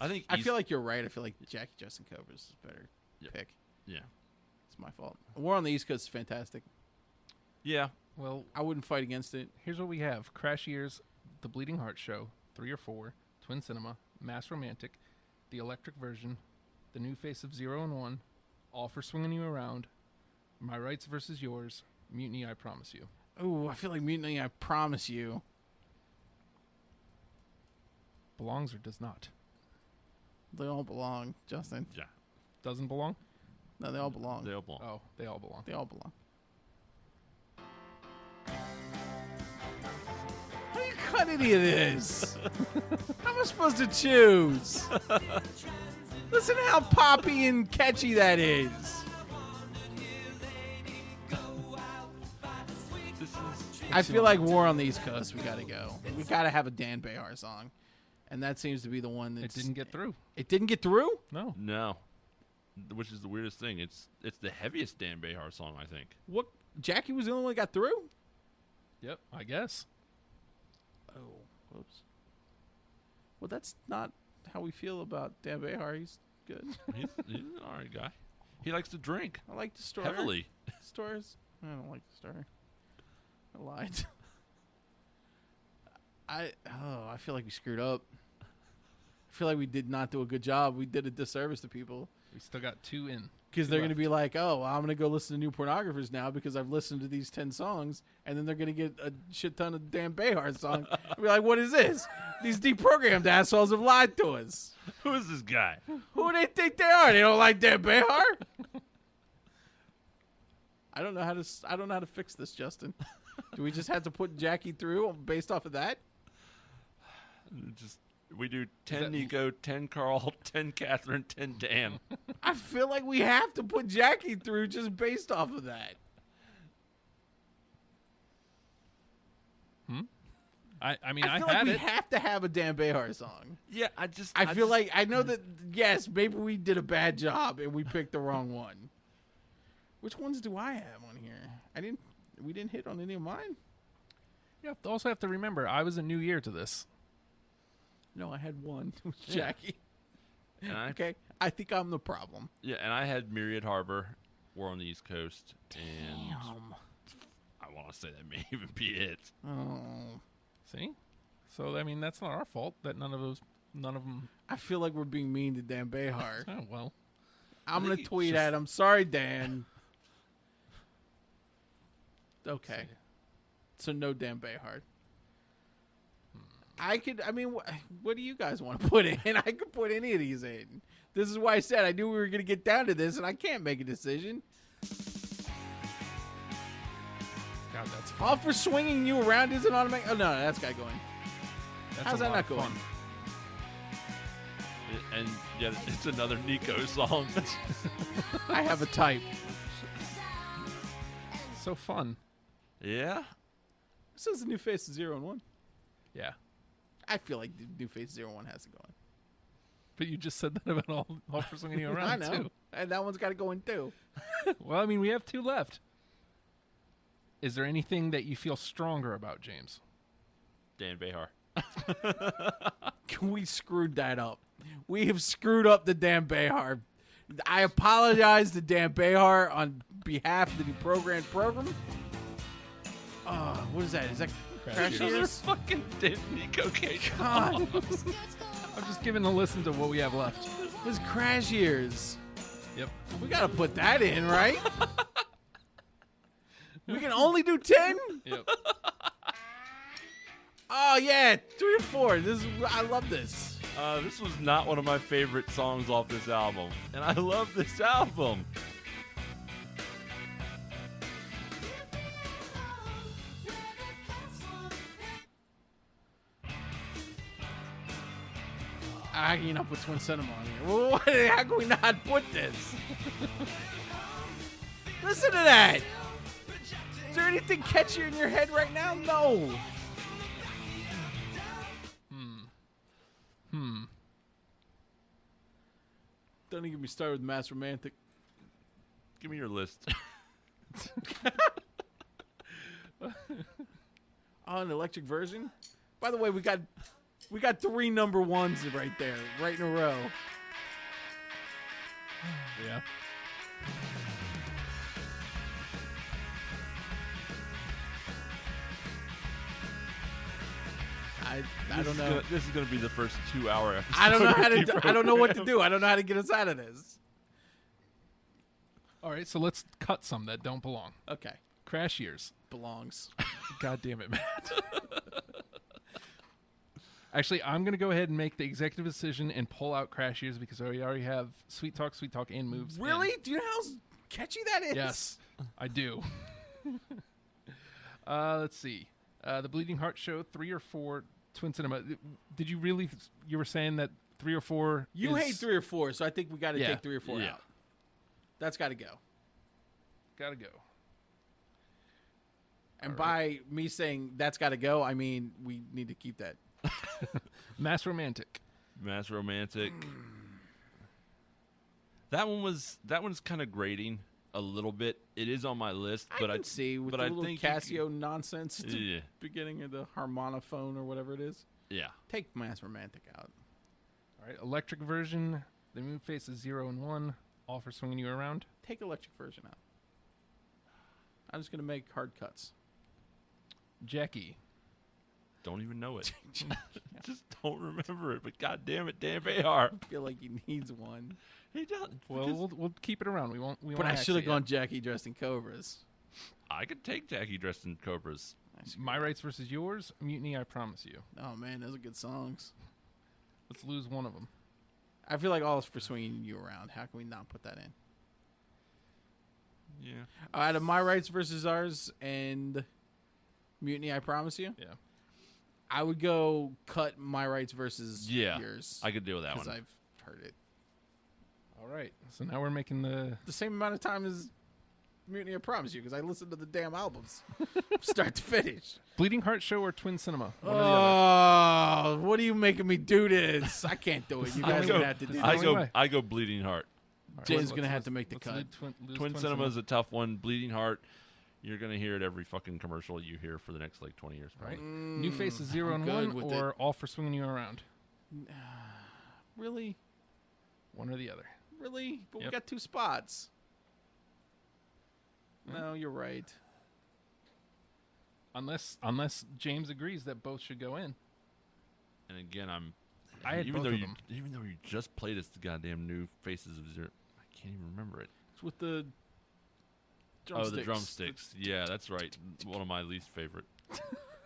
I think I East- feel like you're right. I feel like Jackie Justin Cobras is a better Yeah. pick. Yeah. It's my fault. War on the East Coast is fantastic. Yeah. Well, I wouldn't fight against it. here's what we have: Crash Ears, The Bleeding Heart Show, 3 or 4, Twin Cinema, Mass Romantic, The Electric Version, The New Face of 0 and 1, All for Swinging You Around, My Rights versus Yours, Mutiny, I Promise You. Ooh, I feel like Mutiny, I Promise You. Belongs or does not? They all belong, Justin. Yeah. Doesn't belong? No, they all belong. They all belong. Oh, they all belong. They all belong. How do you cut any of this? How am I supposed to choose? Listen to how poppy and catchy that is. This is I feel like War on the East Coast, we gotta go. We gotta have a Dan Behar song. And that seems to be the one that It didn't get through. It didn't get through? No. no. Which is the weirdest thing. It's the heaviest Dan Behar song, I think. What? Jackie was the only one that got through? Yep, I guess. Oh, whoops. Well, that's not how we feel about Dan Behar. He's good. He's an alright guy. He likes to drink I like the story. heavily. Stores. I don't like the story. I lied. I feel like we screwed up. I feel like we did not do a good job. We did a disservice to people We still got 2 in. because Two they're going to left. be like, "Oh, I'm going to go listen to new Pornographers now because I've listened to these 10 songs," and then they're going to get a shit ton of Dan Behar songs. We're like, "What is this? These deprogrammed assholes have lied to us. Who is this guy? Who do they think they are? They don't like Dan Behar." I don't know how to fix this, Justin. Do we just have to put Jackie through based off of that? Just we do 10 that- Nico, 10 Carl, 10 Catherine, 10 Dan. I feel like we have to put Jackie through just based off of that. I mean, I I feel had like we it. have to have a Dan Behar song. Yeah, I feel like I know that yes, maybe we did a bad job and we picked the wrong one. Which ones do I have on here? We didn't hit on any of mine. You also have to remember, I was a new year to this. No, I had one. It was Yeah. Jackie. And I, Okay, I think I'm the problem. yeah, and I had Myriad Harbor. We're on the East Coast, and Damn. I want to say that may even be it. Oh, See? So, I mean, that's not our fault that none of them. I feel like we're being mean to Dan Behar. Oh, well. I'm think gonna it's tweet just- at him. Sorry, Dan. Okay. So no Dan Behar. I mean, what do you guys want to put in? I could put any of these in. This is why I said I knew we were going to get down to this, and I can't make a decision. God, that's fun. All for swinging you around isn't automatic. Oh, no, that's got going. That's How's a that lot not of going? fun. And yeah, it's another Nico song. I have a type. So fun. Yeah. This is the new face of 0 and 1. Yeah. I feel like the new face 0 and 1 has to go in. But you just said that about all for swinging you around, I know. too. And that one's got to go in, too. Well, I mean, we have 2 left. Is there anything that you feel stronger about, James? Dan Behar. We screwed that up. We have screwed up the Dan Behar. I apologize to Dan Behar on behalf of the program. What is that? Is that Crash Those are Years? fucking Nico Cage. God, I'm just giving a listen to what we have left. it's Crash Years. Yep. We got to put that in, right? We can only do 10? Yep. Oh, yeah. 3 or 4. I love this. This was not one of my favorite songs off this album, and I love this album. How can you not put Twin Cinema on here? Well, how can we not put this? Listen to that. Is there anything catchier in your head right now? No. Don't even get me started with Mass Romantic. Give me your list. Oh, an electric version? By the way, we got 3 number 1s right there, right in a row. Yeah. I don't know. This is gonna be the first 2-hour episode. I don't know how of the to. I don't know what to program. do. I don't know how to get us out of this. All right, so let's cut some that don't belong. Okay, Crash Years. belongs. God damn it, Matt. Actually, I'm going to go ahead and make the executive decision and pull out Crash Years because we already have Sweet Talk, and Moves. in. Really? Do you know how catchy that is? Yes, I do. Let's see. The Bleeding Heart Show, 3 or 4, Twin Cinema. Did you really? You were saying that 3 or 4. You is, hate 3 or 4, so I think we got to Yeah. take 3 or 4 Yeah. out. That's got to go. Gotta go. And All by me saying that's got to go, I mean we need to keep that. Mass Romantic. Mass Romantic. That one's kind of grating a little bit. It is on my list, but I can see with but the I little think you Casio nonsense at the Yeah. beginning of the harmonophone or whatever it is. Yeah. Take Mass Romantic out. All right, electric version. The Moon Face is 0 and 1. All for Swinging You Around. Take electric version out. I'm just gonna make hard cuts. Jackie. Don't even know it. Just don't remember it. But God damn it, Dan Behar. I feel like he needs one. He does. Well, we'll keep it around. We won't. But I should have gone Jackie dressed in cobras. I could take Jackie dressed in Cobras. My Rights versus Yours. Mutiny. I Promise You. Oh man, those are good songs. Let's lose one of them. I feel like all is for swinging you around. How can we not put that in? Yeah. Out of My Rights versus Ours and Mutiny, I Promise You. Yeah. I would go cut My Rights versus Yours. I could deal with that one. because I've heard it All right. So now we're making the. the same amount of time as Mutiny, I Promise You, because I listened to the damn albums, start to finish. Bleeding Heart Show or Twin Cinema? One or the other. Oh, what are you making me do this? I can't do it. You guys are gonna have to do I this. only way. I go Bleeding Heart. All right, Jay's let's- gonna let's- have to make the let's cut. lose Twin Cinema is a tough one. Bleeding Heart. You're gonna hear it every fucking commercial you hear for the next like 20 years. All right. Probably. New Face is 0 I'm and good 1 with or it. All for Swinging You Around. Really? One or the other. Really? But we Yep. got 2 spots. No, you're right. Unless James agrees that both should go in. And again, I had even both though of you them. even though you just played us the goddamn new Faces of Zero, I can't even remember it. It's with the Oh, the drumsticks. Yeah, that's right. One of my least favorite.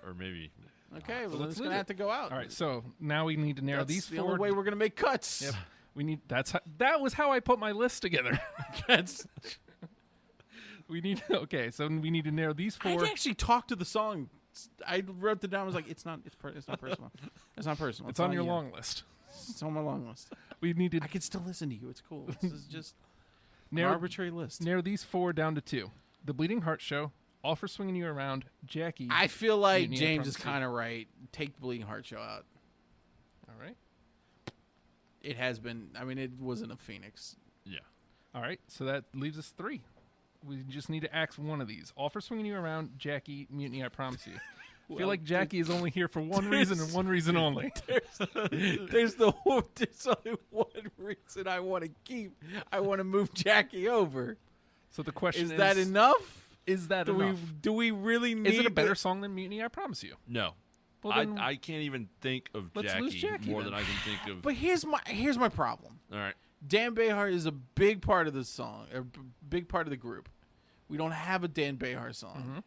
Or maybe. Okay, well, let's it's leave going to it. have to go out. All right, so now we need to narrow That's these the 4. only way we're going to make cuts. Yep. That was how I put my list together. That's, We need so we need to narrow these 4. I actually talked to the song. I wrote it down. I was like, it's not personal. It's not personal. It's on your you. long list. It's on my long list. We need to I can still listen to you. It's cool. This is just an narrow, arbitrary list. narrow these 4 down to 2. The Bleeding Heart Show, All for Swinging You Around, Jackie. I feel like Mutiny, James is Prophecy. kind of right. Take the Bleeding Heart Show out. All right. It has been. I mean, it wasn't a Phoenix. Yeah. All right, so that leaves us 3. We just need to axe one of these. All for Swinging You Around, Jackie, Mutiny, I Promise You. I feel like Jackie is only here for one reason and one reason only. There's only one reason I want to keep. I want to move Jackie over. So the question is, Is that enough? Is that Do enough? do we really need? Is it a better to- song than Mutiny, I Promise You? No. Well, then I can't even think of let's lose Jackie more then. than I can think of. But here's my problem. All right. Dan Behar is a big part of the song, a big part of the group. We don't have a Dan Behar song. Mm-hmm.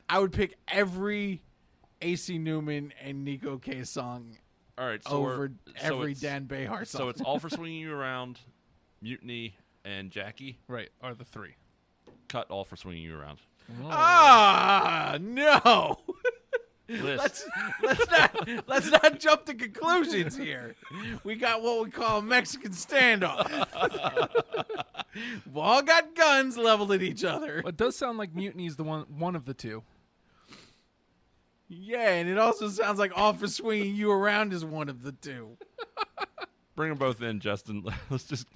I would pick every AC Newman and Nico K song All right. So over every it's- Dan Behar song. So it's All for Swinging You Around, Mutiny, and Jackie. Right, are the 3. Cut All for Swinging You Around. No. List. let's not jump to conclusions here. We got what we call a Mexican standoff. We've all got guns leveled at each other. Well, it does sound like Mutiny is the one of the 2. Yeah, and it also sounds like All for Swinging You Around is one of the 2. Bring them both in, Justin. Let's just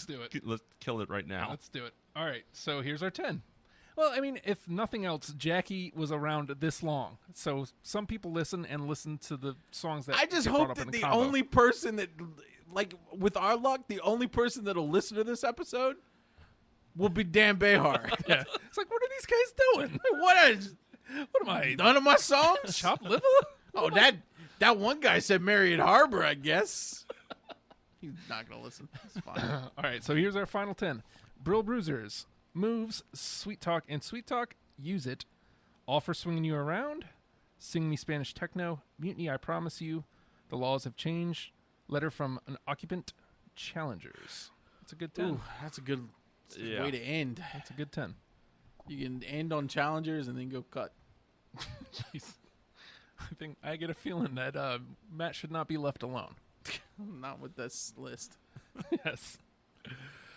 do it. Let's kill it right now. Let's do it. All right, so here's our 10. Well, I mean, if nothing else, Jackie was around this long. So some people listen to the songs that I just get brought hope up in that a the combo. only person that, like, with our luck, the only person that'll listen to this episode will be Dan Behar. Yeah. It's like, what are these guys doing? What am I? None of my songs? Chopped liver? Oh, that one guy said Marion Harbor, I guess. He's not going to listen. It's fine. All right, so here's our final 10. Brill Bruisers, Moves, Sweet Talk, and Sweet Talk, Use It. All for Swinging You Around, Sing Me Spanish Techno, Mutiny, I Promise You, The Laws Have Changed, Letter from an Occupant, Challengers. That's a good 10. Ooh, that's a good Yeah. way to end. That's a good 10. You can end on challengers and then go cut. Jeez. I get a feeling that Matt should not be left alone. Not with this list. Yes.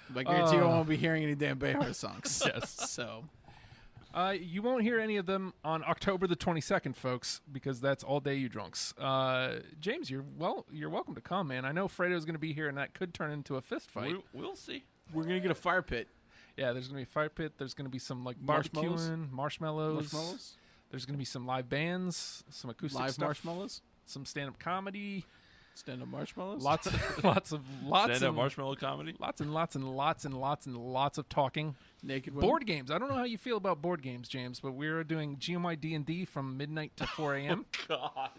But I guarantee you I won't be hearing any Dan Behar songs. Yes. So, You won't hear any of them on October the 22nd, folks, because that's all day you drunks. James, you're welcome to come, man. I know Fredo's going to be here, and that could turn into a fist fight. We'll see. we're going to get a fire pit. Yeah, there's going to be a fire pit. There's going to be some like Marshmallows? barbecuing, marshmallows. Marshmallows? There's going to be some live bands, some acoustic Live stuff, marshmallows? some stand-up comedy, Stand-up marshmallows? lots Stand-up and marshmallow comedy. lots and lots and lots and lots and lots of talking. Naked women? Board games. I don't know how you feel about board games, James, but we're doing GMI D&D from midnight to 4 a.m. God.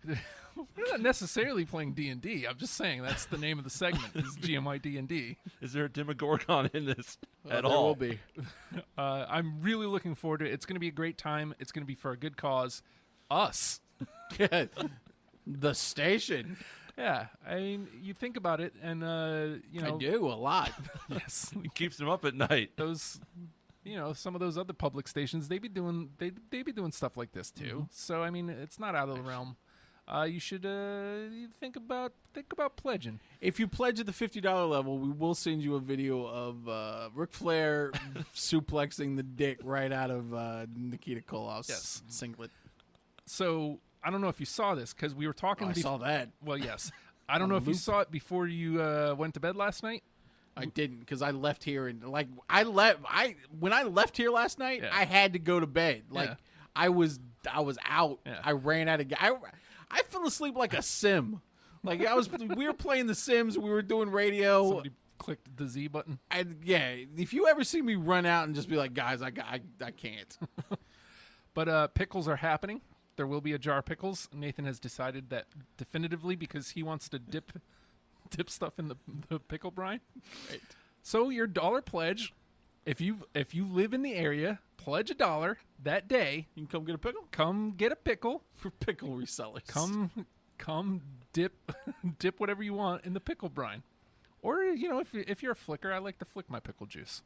We're not necessarily playing D&D. I'm just saying that's the name of the segment is GMI D&D. Is there a Demogorgon in this at there all? will be. I'm really looking forward to it. It's going to be a great time. It's going to be for a good cause. Us. The station. Yeah. I mean, you think about it, and, you know. I do a lot. Yes. It keeps him up at night. Those, some of those other public stations, they be doing stuff like this too. Mm-hmm. So, I mean, it's not out of the realm. You should think about pledging. If you pledge at the $50 level, we will send you a video of Ric Flair suplexing the dick right out of Nikita Koloff's Yes. singlet. So I don't know if you saw this because we were talking. I saw that. Well, yes. I don't know if you loop. saw it before you went to bed last night. I didn't because I left here and when I left here last night, Yeah. I had to go to bed. Like Yeah. I was out. Yeah. I ran out of. I fell asleep like a sim. Like we were playing The Sims, we were doing radio. Somebody clicked the Z button. And yeah, if you ever see me run out and just be like, guys, I can't. But pickles are happening. There will be a jar of pickles. Nathan has decided that definitively because he wants to dip stuff in the pickle brine. Right. So your $1 pledge, if you live in the area, pledge $1 that day. You can come get a pickle Come get a pickle. for pickle resellers. Come dip whatever you want in the pickle brine. Or if you're a flicker, I like to flick my pickle juice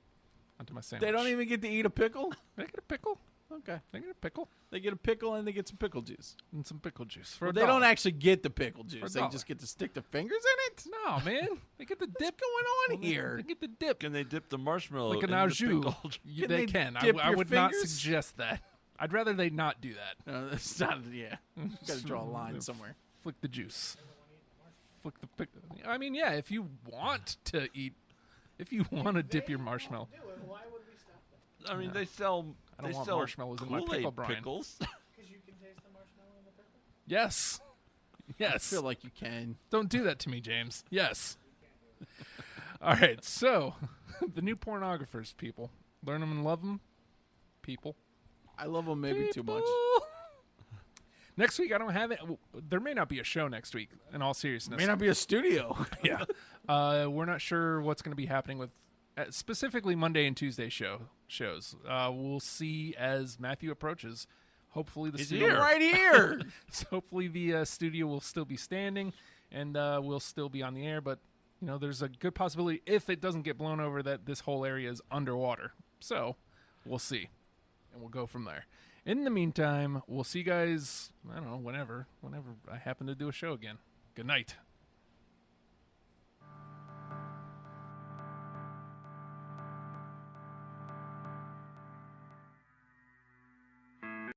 onto my sandwich. They don't even get to eat a pickle. They get a pickle. Okay, They get a pickle they get a pickle and they get some pickle juice. and some pickle juice for Well, $1. they don't actually get the pickle juice. They $1. just get to stick their fingers in it. No, man. They get the dip. What's going on here? They get the dip. Can they dip the marshmallow Like an in au the jus. pickle? They they can. dip I your would not fingers? suggest that. I'd rather they not do that. No, that's not. Yeah, got to draw a line somewhere. Flick the juice. Flick the pick. I mean, yeah. If you want to dip your marshmallow, Why would we stop them? I mean, they sell. I don't they want sell marshmallows in my Kool-Aid pickle brine. pickles. Because you can taste the marshmallow in the pickle? yes, I yes. feel like you can. Don't do that to me, James. Yes. All right. So, the new pornographers, people, learn them and love them, people. I love them maybe too much. People. Next week, I don't have it. There may not be a show next week. In all seriousness, May not be a studio. yeah. We're not sure what's going to be happening with specifically Monday and Tuesday shows. We'll see as Matthew approaches. Hopefully the He's studio here. Right here. So hopefully the studio will still be standing and we'll still be on the air. But there's a good possibility if it doesn't get blown over that this whole area is underwater. So we'll see, and we'll go from there. In the meantime, we'll see you guys. I don't know, whenever I happen to do a show again. Good night.